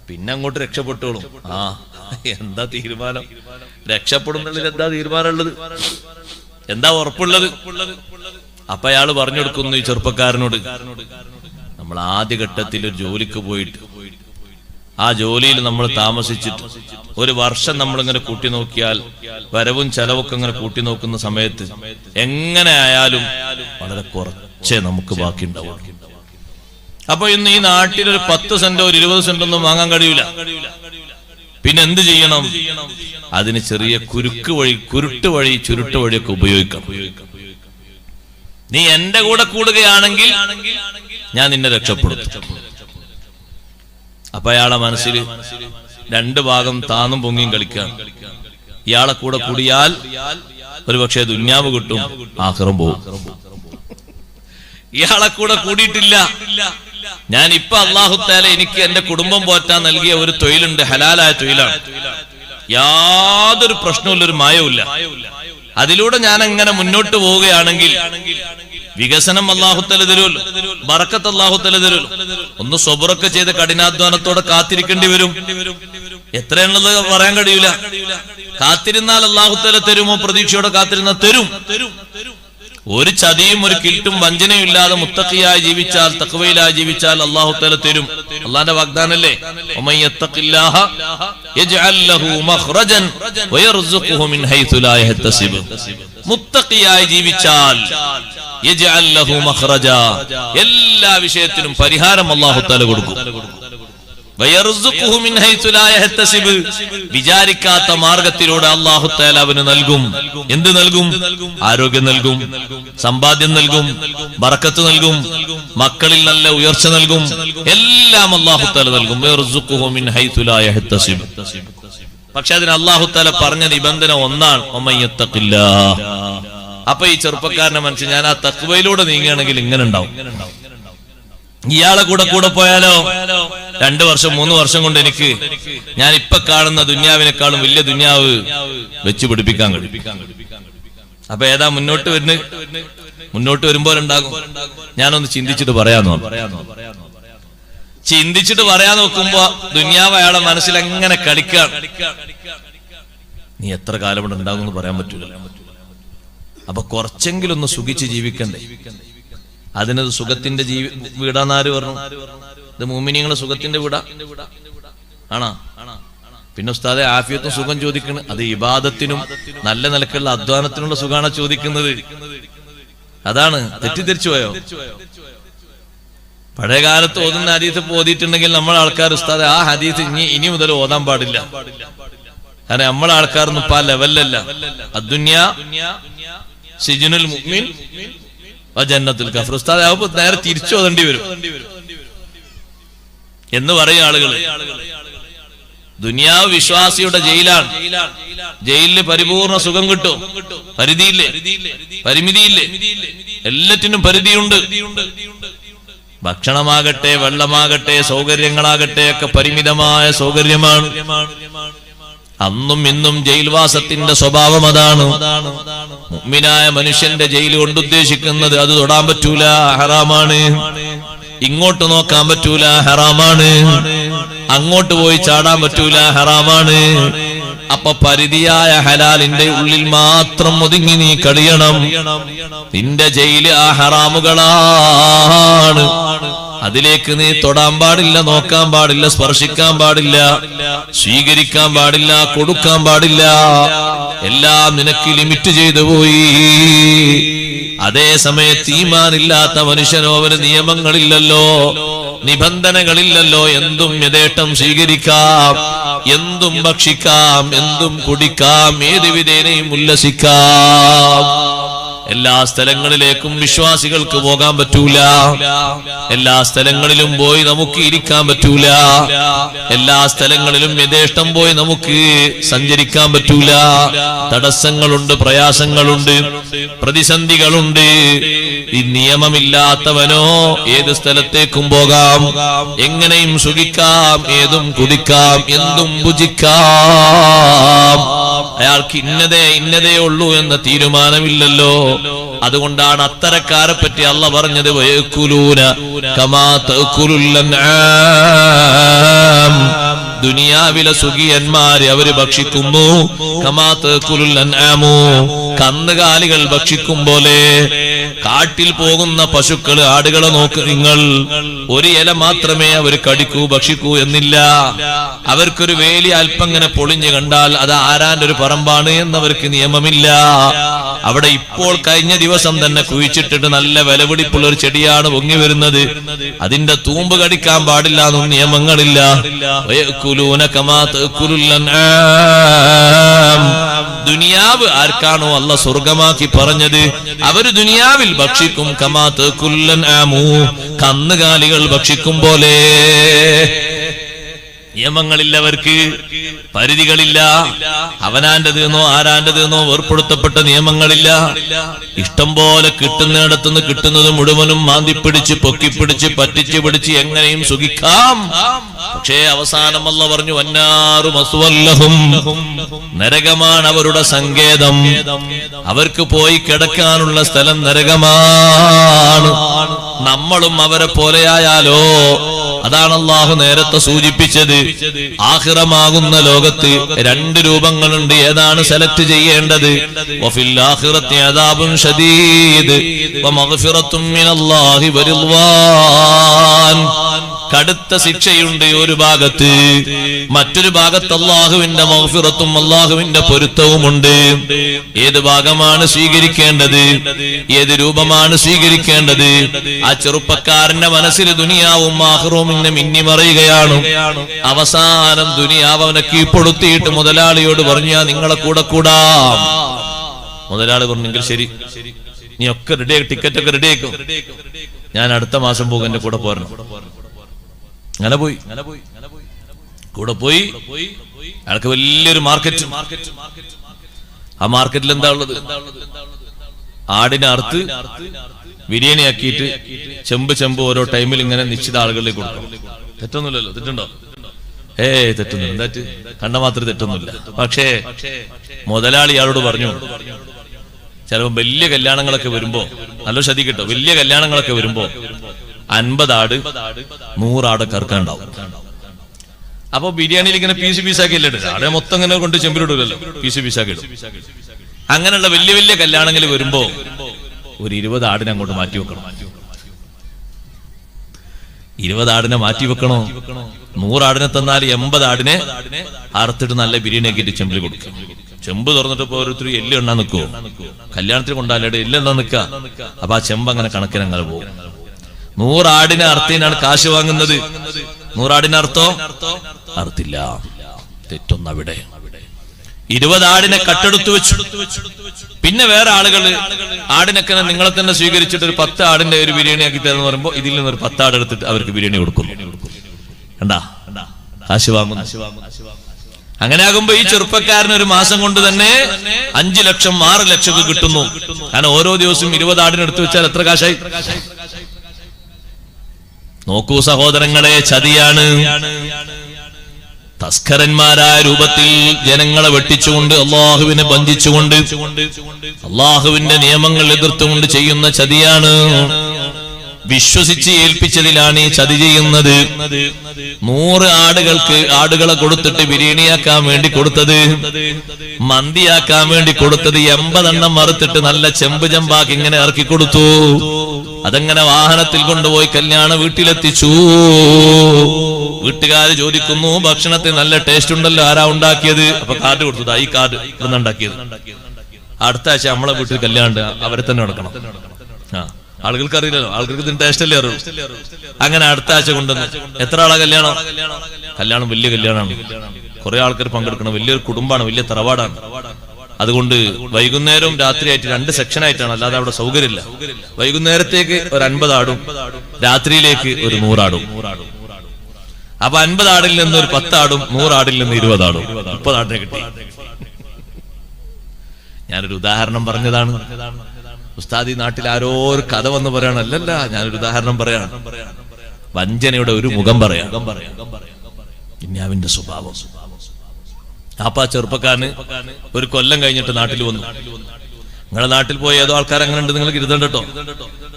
പിന്നെ അങ്ങോട്ട് രക്ഷപ്പെട്ടോളും. എന്താ തീരുമാനം? രക്ഷപ്പെടുന്നതിൽ എന്താ തീരുമാനമുള്ളത്? എന്താ ഉറപ്പുള്ളത്? അപ്പൊ അയാള് പറഞ്ഞു കൊടുക്കുന്നു ഈ ചെറുപ്പക്കാരനോട്, നമ്മൾ ആദ്യഘട്ടത്തിൽ ഒരു ജോലിക്ക് പോയിട്ട് ആ ജോലിയിൽ നമ്മൾ താമസിച്ചിട്ട് 1 വർഷം നമ്മളിങ്ങനെ കൂട്ടി നോക്കിയാൽ വരവും ചെലവൊക്കെ ഇങ്ങനെ കൂട്ടി നോക്കുന്ന സമയത്ത് എങ്ങനെ ആയാലും വളരെ കുറച്ചേ നമുക്ക് ബാക്കി ഉണ്ടാവും. അപ്പൊ ഇന്ന് ഈ നാട്ടിൽ ഒരു 10 സെന്റോ 20 സെന്റോ ഒന്നും വാങ്ങാൻ കഴിയൂല. പിന്നെ എന്ത് ചെയ്യണം? അതിന് ചെറിയ കുരുട്ട് വഴി ചുരുട്ട് വഴിയൊക്കെ ഉപയോഗിക്കണം. നീ എന്റെ കൂടെ കൂടുകയാണെങ്കിൽ ഞാൻ നിന്നെ രക്ഷപ്പെടുത്തും. അപ്പൊ അയാളെ മനസ്സിൽ 2 ഭാഗം താന്നും പൊങ്ങിയും കളിക്കാം. ഇയാളെ കൂടെ കൂടിയാൽ ഒരുപക്ഷെ ദുന്യാവ് കിട്ടും, ആഖിറം പോകും. ഇയാളെ കൂടെ കൂടിയിട്ടില്ല. ഞാൻ ഇപ്പൊ അല്ലാഹു തആല എനിക്ക് എന്റെ കുടുംബം പോറ്റാൻ നൽകിയ ഒരു തൊഴിലുണ്ട്, ഹലാലായ തൊഴിലാണ്. യാതൊരു പ്രശ്നവുമില്ല, ഒരു മായവുമില്ല. അതിലൂടെ ഞാൻ എങ്ങനെ മുന്നോട്ട് പോവുകയാണെങ്കിൽ വികസനം അല്ലാഹു തആല തരുമല്ലോ, ബറക്കത്ത് അല്ലാഹു തആല തരുമല്ലോ. ഒന്ന് സ്വബറൊക്കെ ചെയ്ത് കഠിനാധ്വാനത്തോടെ കാത്തിരിക്കേണ്ടി വരും. എത്രയാണുള്ളത് പറയാൻ കഴിയൂല. കാത്തിരുന്നാൽ അല്ലാഹു തആല തരുമോ? പ്രതീക്ഷയോടെ കാത്തിരുന്നാൽ തരും. ഒരു ചതിയും ഒരു കിൽട്ടും വഞ്ചനയും ഇല്ലാതെ മുത്തഖിയായി ജീവിച്ചാൽ, തഖ്വയിലായി ജീവിച്ചാൽ അല്ലാഹു തആല തരും. അല്ലാഹുവിന്റെ വാഗ്ദാനല്ലേ, വമയ്യത്തഖില്ലാഹ യജ്അൽ ലഹു മഖ്റജൻ വയർസുഖുഹു മിൻ ഹൈതു ലാ യഹ്തസിബ്. മുത്തഖിയായി ജീവിച്ചാൽ യജ്അൽ ലഹു മഖ്റജ, എല്ലാ വിഷയത്തിനും പരിഹാരം അല്ലാഹു തആല കൊടുക്കും. വയർസുഖുഹു മിൻ ഹൈതു ലാ യഹ്തസിബ്, വിചാരിക്കാത്ത മാർഗത്തിലൂടെ അല്ലാഹു തആല അവന് നൽകും. എന്ത് നൽകും? ആരോഗ്യം നൽകും, സമ്പാദ്യം നൽകും, ബറക്കത്ത് നൽകും, മക്കളിൽ നല്ല ഉയർച്ച നൽകും, എല്ലാം അല്ലാഹു തആല നൽകും. വയർസുഖുഹു മിൻ ഹൈതു ലാ യഹ്തസിബ്. പക്ഷെ അതിന് അല്ലാഹു തആല പറഞ്ഞ നിബന്ധന ഒന്നാണ്, വമയ്യത്തഖില്ലാഹ്. അപ്പൊ ഈ ചെറുപ്പക്കാരന്റെ മനസ്സിൽ ഞാൻ ആ തഖ്വയിലൂടെ നീങ്ങുകയാണെങ്കിൽ ഇങ്ങനെ ഉണ്ടാവും. ഇയാളെ കൂടെ പോയാലോ 2 വർഷം 3 വർഷം കൊണ്ട് എനിക്ക് ഞാൻ ഇപ്പൊ കാണുന്ന ദുന്യാവിനേക്കാളും വലിയ ദുന്യാവ് വെച്ച് പിടിപ്പിക്കാൻ കഴിയും. അപ്പൊ ഏതാ മുന്നോട്ട് വരുമ്പോൾ ഉണ്ടാകും. ഞാനൊന്ന് ചിന്തിച്ചിട്ട് പറയാൻ നോക്കുമ്പോ ദുന്യാവ് അയാളെ മനസ്സിൽ എങ്ങനെ കളിക്കാൻ, നീ എത്ര കാലം കൊണ്ട് ഉണ്ടാകും എന്ന് പറയാൻ പറ്റൂല. അപ്പൊ കുറച്ചെങ്കിലും ഒന്ന് സുഖിച്ച് ജീവിക്കണ്ടേ? അതിനത് സുഖത്തിന്റെ വീടാന്നാര് പറഞ്ഞു? ഇത് മുഅ്മിനീങ്ങളെ സുഖത്തിന്റെ വീടാ ആണോ? പിന്നെ ഉസ്താദെ ആഫിയത്തും സുഖം ചോദിക്കണം. അത് ഇബാദത്തിനും നല്ല നിലക്കുള്ള അധ്വാനത്തിനുള്ള സുഖാണ് ചോദിക്കുന്നത്. അതാണ് തെറ്റിദ്ധരിച്ചു പോയോ? പഴയ കാലത്ത് ഓതുന്ന ഹദീസ് ഓതിയിട്ടുണ്ടെങ്കിൽ നമ്മളെ ആൾക്കാർ ഉസ്താദെ ആ ഹദീസ് ഇനി മുതൽ ഓതാൻ പാടില്ല. കാരണം നമ്മളെ ആൾക്കാരൊന്നും ഇപ്പൊ ആ ലെവലല്ല. അദ്ദുന്യാ സിജ്നുൽ മുഅ്മിൻ വ ജന്നത്തുൽ കാഫിർ. ഉസ്താദെ അപ്പൊ നേരെ തിരിച്ചു ഓതേണ്ടി വരും എന്ന് പറയും ആളുകൾ. ദുനിയാവ് വിശ്വാസിയുടെ ജയിലാണ്. ജയിലില് പരിപൂർണ സുഖം കിട്ടും. പരിമിതിയില്ലേ? എല്ലാറ്റിനും പരിധിയുണ്ട്. ഭക്ഷണമാകട്ടെ, വെള്ളമാകട്ടെ, സൗകര്യങ്ങളാകട്ടെ ഒക്കെ പരിമിതമായ സൗകര്യമാണ്. അന്നും ഇന്നും ജയിൽവാസത്തിന്റെ സ്വഭാവം അതാണ്. മുഅ്മിനായ മനുഷ്യന്റെ ജയിൽ കൊണ്ടുദ്ദേശിക്കുന്നത് അത് തൊടാൻ പറ്റൂല, ഹറാമാണ്. ഇങ്ങോട്ട് നോക്കാൻ പറ്റൂല, ഹറാമാണ്. അങ്ങോട്ട് പോയി ചാടാൻ പറ്റൂല, ഹറാമാണ്. അപ്പൊ പരിധിയായ ഹലാലിന്റെ ഉള്ളിൽ മാത്രം ഒതുങ്ങി നീ കഴിയണം. നിന്റെ ജയില് ആ ഹറാമുകളാണ്. അതിലേക്ക് നീ തൊടാൻ പാടില്ല, നോക്കാൻ പാടില്ല, സ്പർശിക്കാൻ പാടില്ല, സ്വീകരിക്കാൻ പാടില്ല, കൊടുക്കാൻ പാടില്ല. എല്ലാം നിനക്ക് ലിമിറ്റ് ചെയ്തു പോയി. അതേ സമയത്ത് ഈമാനില്ലാത്ത മനുഷ്യനോ അവന് നിയമങ്ങളില്ലല്ലോ, നിബന്ധനകളില്ലല്ലോ. എന്തും യഥേഷ്ടം സ്വീകരിക്കാം, എന്തും ഭക്ഷിക്കാം, എന്തും കുടിക്കാം, ഏത് വിധേനയും ഉല്ലസിക്കാം. എല്ലാ സ്ഥലങ്ങളിലേക്കും വിശ്വാസികൾക്ക് പോകാൻ പറ്റൂല. എല്ലാ സ്ഥലങ്ങളിലും പോയി നമുക്ക് ഇരിക്കാൻ പറ്റൂല. എല്ലാ സ്ഥലങ്ങളിലും യഥേഷ്ടം പോയി നമുക്ക് സഞ്ചരിക്കാൻ പറ്റൂല. തടസ്സങ്ങളുണ്ട്, പ്രയാസങ്ങളുണ്ട്, പ്രതിസന്ധികളുണ്ട്. ഈ നിയമമില്ലാത്തവനോ ഏത് സ്ഥലത്തേക്കും പോകാം, എങ്ങനെയും സുഖിക്കാം, ഏതും കുടിക്കാം, എന്തും ഭുജിക്കാം. അയാൾക്ക് ഇന്നതേ ഉള്ളൂ എന്ന തീരുമാനമില്ലല്ലോ. അതുകൊണ്ടാണ് അത്തരക്കാരെ പറ്റി അല്ലാഹ് പറഞ്ഞത് വയകുലൂന കമാ തഅകുലുൽ അൻആം. ദുനിയാവിലെ സുഖിയന്മാര് അവര് ഭക്ഷിക്കുന്നു, കമാ തഅകുലുൽ അൻആമു, കന്നുകാലികൾ ഭക്ഷിക്കും പോലെ. കാട്ടിൽ പോകുന്ന പശുക്കള്, ആടുകളെ നോക്ക് നിങ്ങൾ. ഒരു ഇല മാത്രമേ അവർ കടിക്കൂ, ഭക്ഷിക്കൂ എന്നില്ല. അവർക്കൊരു വേലി അല്പം ഇങ്ങനെ പൊളിഞ്ഞു കണ്ടാൽ അത് ആരാന്റെ ഒരു പറമ്പാണ് എന്നവർക്ക് നിയമമില്ല. അവിടെ ഇപ്പോൾ കഴിഞ്ഞ ദിവസം തന്നെ കുഴിച്ചിട്ടിട്ട് നല്ല വിലപിടിപ്പുള്ള ഒരു ചെടിയാണ് പൊങ്ങി വരുന്നത്. അതിന്റെ തൂമ്പ് കടിക്കാൻ പാടില്ല എന്നും നിയമങ്ങളില്ല. ദുനിയാവ് ആർക്കാണോ അല്ലാഹ് സ്വർഗമാക്കി പറഞ്ഞത് അവര് ദുനിയാവിൽ ഭക്ഷിക്കും. കമാ തഅകുലുൽ അൻആമു, കന്നുകാലികൾ ഭക്ഷിക്കും പോലെ. നിയമങ്ങളില്ലവർക്ക്, പരിധികളില്ല. അവനാന്റെതെന്നോ ആരാന്റെതെന്നോ വേർപ്പെടുത്തപ്പെട്ട നിയമങ്ങളില്ല. ഇഷ്ടം പോലെ കിട്ടുന്നിടത്തുനിന്ന് കിട്ടുന്നത് മുഴുവനും മാന്തിപ്പിടിച്ച്, പൊക്കിപ്പിടിച്ച്, പറ്റിച്ച് പിടിച്ച് എങ്ങനെയും സുഖിക്കാം. പക്ഷേ അവസാനം അല്ലാഹ് പറഞ്ഞു വന്നാറു മസ്വല്ലഹും, നരകമാണ് അവരുടെ സങ്കേതം. അവർക്ക് പോയി കിടക്കാനുള്ള സ്ഥലം നരകമാണ്. നമ്മളും അവരെ പോലെയായാലോ? അതാണ് അല്ലാഹു നേരത്തെ സൂചിപ്പിച്ചത്. ആഖിറമാകുന്ന ലോകത്ത് 2 രൂപങ്ങളുണ്ട്. ഏതാണ് സെലക്ട് ചെയ്യേണ്ടത്? വഫിൽ ആഖിറത്തി അദാബുൻ ശദീദ് വമഗ്ഫിറത്തും മിനല്ലാഹി വറിദ്വാൻ. കടുത്ത ശിക്ഷയുണ്ട് ഒരു ഭാഗത്ത്, മറ്റൊരു ഭാഗത്ത് അല്ലാഹുവിന്റെ മഗ്ഫിറത്തും അല്ലാഹുവിന്റെ പൊരുത്തവുമുണ്ട്. ഏത് ഭാഗമാണ് സ്വീകരിക്കേണ്ടത്? ഏത് രൂപമാണ് സ്വീകരിക്കേണ്ടത്? ആ ചെറുപ്പക്കാരന്റെ മനസ്സിൽ ദുനിയാവും ആഖിറവും ഇങ്ങനെ മിന്നിമറിയുകയാണ്. അവസാനം ദുനിയാവ് അവനെ കീഴ്പ്പെടുത്തിയിട്ട് മുതലാളിയോട് പറഞ്ഞു നിങ്ങളെ കൂടെ കൂടാം. മുതലാളി പറഞ്ഞെങ്കിൽ ശരി, നീ ഒക്കെ റെഡിയാക്കി, ടിക്കറ്റ് ഒക്കെ റെഡിയാക്കും, ഞാൻ അടുത്ത മാസം പോകും, എന്റെ കൂടെ പോരണം. അങ്ങനെ പോയി കൂടെ പോയി. അയാൾക്ക് വലിയൊരു മാർക്കറ്റ്. ആ മാർക്കറ്റിൽ എന്താ ഉള്ളത്? ആടിനെ അറുത്ത് ബിരിയാണി ആക്കിയിട്ട് ചെമ്പ് ഓരോ ടൈമിൽ ഇങ്ങനെ നിശ്ചിത ആളുകളിലേക്ക് കൊടുക്കും. തെറ്റൊന്നുമില്ലല്ലോ, തെറ്റുണ്ടോ? തെറ്റൊന്നുമില്ല. എന്താ കണ്ട മാത്രം തെറ്റൊന്നുമില്ല. പക്ഷേ മുതലാളി ഇയാളോട് പറഞ്ഞു, ചിലപ്പോ വലിയ കല്യാണങ്ങളൊക്കെ വരുമ്പോ, നല്ല ശ്രദ്ധിക്കട്ടോ, വലിയ കല്യാണങ്ങളൊക്കെ വരുമ്പോ 50 ആട് 100 ആടൊക്കെ ഇറക്കാനുണ്ടാവും. അപ്പൊ ബിരിയാണിയിൽ ഇങ്ങനെ പീസ് പീസാക്കി അല്ലേ ഇടുക, ആടെ മൊത്തം ഇങ്ങനെ കൊണ്ട് ചെമ്പിലിടൂലല്ലോ, പീസ് പീസാക്കി ഇടും. അങ്ങനെയുള്ള വലിയ വലിയ കല്യാണങ്ങൾ വരുമ്പോ ഒരു 20 ആടിനെ അങ്ങോട്ട് മാറ്റി വെക്കണം. 20 ആടിനെ മാറ്റി വെക്കണോ? 100 ആടിനെ തന്നാൽ 80 ആടിനെ അറുത്തിട്ട് നല്ല ബിരിയാണി ആക്കിയിട്ട് ചെമ്പിൽ കൊടുക്കും. ചെമ്പ് തുറന്നിട്ട് ഇപ്പൊ ഓരോരുത്തർ എല്ല് എണ്ണാൻ നിൽക്കുവോ? കല്യാണത്തിന് കൊണ്ടാലേ എല്ല് എണ്ണാൻ നിൽക്കുക. അപ്പൊ ആ ചെമ്പ് അങ്ങനെ കണക്കിന് അങ്ങനെ പോകും. 100 ആടിനെ അർത്ഥത്തിനാണ് കാശ് വാങ്ങുന്നത്. 100 ആടിനെ അർത്ഥോ? അർത്ഥില്ല. തെറ്റൊന്നവിടെ. 20 ആടിനെ കട്ടെടുത്തു വെച്ചു. പിന്നെ വേറെ ആളുകള് ആടിനൊക്കെ നിങ്ങളെ തന്നെ സ്വീകരിച്ചിട്ട് ഒരു 10 ആടിന്റെ ഒരു ബിരിയാണി ആക്കി തരുന്ന പറയുമ്പോ ഇതിൽ നിന്ന് ഒരു 10 ആട് എടുത്തിട്ട് അവർക്ക് ബിരിയാണി കൊടുക്കുന്നു. കണ്ടാ, കാശ് വാങ്ങുന്നു. അങ്ങനെ ആകുമ്പോ ഈ ചെറുപ്പക്കാരന് ഒരു മാസം കൊണ്ട് തന്നെ 5 ലക്ഷം 6 ലക്ഷം ഒക്കെ കിട്ടുന്നു. കാരണം ഓരോ ദിവസവും 20 ആടിനെ എടുത്തു വെച്ചാൽ എത്ര കാശായി? നോക്കൂ സഹോദരങ്ങളെ, ചതിയാണ്. തസ്കരന്മാരായ രൂപത്തിൽ ജനങ്ങളെ വെട്ടിച്ചുകൊണ്ട്, അള്ളാഹുവിനെ ബന്ധിച്ചുകൊണ്ട്, അള്ളാഹുവിന്റെ നിയമങ്ങൾ എതിർത്തുകൊണ്ട് ചെയ്യുന്ന ചതിയാണ്. വിശ്വസിച്ച് ഏൽപ്പിച്ചതിലാണ് ഈ ചതി ചെയ്യുന്നത്. 100 ആടുകളെ കൊടുത്തിട്ട് ബിരിയാണിയാക്കാൻ വേണ്ടി കൊടുത്തത്, മന്തിയാക്കാൻ വേണ്ടി കൊടുത്തത് 80 എണ്ണം മറുത്തിട്ട് നല്ല ചെമ്പ് ചെമ്പാക്കി ഇങ്ങനെ ഇറക്കി കൊടുത്തു. അതങ്ങനെ വാഹനത്തിൽ കൊണ്ടുപോയി കല്യാണ വീട്ടിലെത്തിച്ചു. വീട്ടുകാര് ചോദിക്കുന്നു, ഭക്ഷണത്തിന് നല്ല ടേസ്റ്റ് ഉണ്ടല്ലോ, ആരാ ഉണ്ടാക്കിയത്? അപ്പൊ കാർഡ് കൊടുത്തത്, ഈ കാർഡ് ഇവിടെ ഉണ്ടാക്കിയത്. അടുത്ത ആഴ്ച നമ്മളെ വീട്ടിൽ കല്യാണം, അവരെ തന്നെ നടക്കണം. ആളുകൾക്ക് അറിയില്ലല്ലോ, ആളുകൾക്ക് ഇതിന് ടേസ്റ്റ് അല്ലേ അറിയൂ. അങ്ങനെ അടുത്ത ആഴ്ച കൊണ്ടുവന്നു. എത്ര ആളാ കല്യാണം? കല്യാണം വലിയ കല്യാണമാണ്, കുറെ ആൾക്കാർ പങ്കെടുക്കണം, വലിയൊരു കുടുംബമാണ്, വലിയ തറവാടാണ്. അതുകൊണ്ട് വൈകുന്നേരവും രാത്രിയായിട്ട് 2 സെക്ഷനായിട്ടാണ്, അല്ലാതെ അവിടെ സൗകര്യമില്ല. വൈകുന്നേരത്തേക്ക് ഒരു 50 ആടും, രാത്രിയിലേക്ക് ഒരു 100 ആടും. അപ്പൊ 50 ആടിൽ നിന്ന് ഒരു 10 ആടും, 100 ആടിൽ നിന്ന് 20 ആടും, 30 ആടിനെ കിട്ടി. ഞാനൊരു ഉദാഹരണം പറഞ്ഞതാണ്. ഉസ്താദി നാട്ടിൽ ആരോ ഒരു കഥ വന്ന് പറയണം. അല്ലല്ല, ഞാനൊരു ഉദാഹരണം പറയാണ്. വഞ്ചനയുടെ ഒരു മുഖം പറയാം, ദുനിയാവിന്റെ സ്വഭാവം. അപ്പൊ ആ ചെറുപ്പക്കാരന് ഒരു കൊല്ലം കഴിഞ്ഞിട്ട് നാട്ടിൽ വന്നു. നിങ്ങളുടെ നാട്ടിൽ പോയ ഏതോ ആൾക്കാർ അങ്ങനെ ഉണ്ട്, നിങ്ങൾ കരുതണ്ട കേട്ടോ.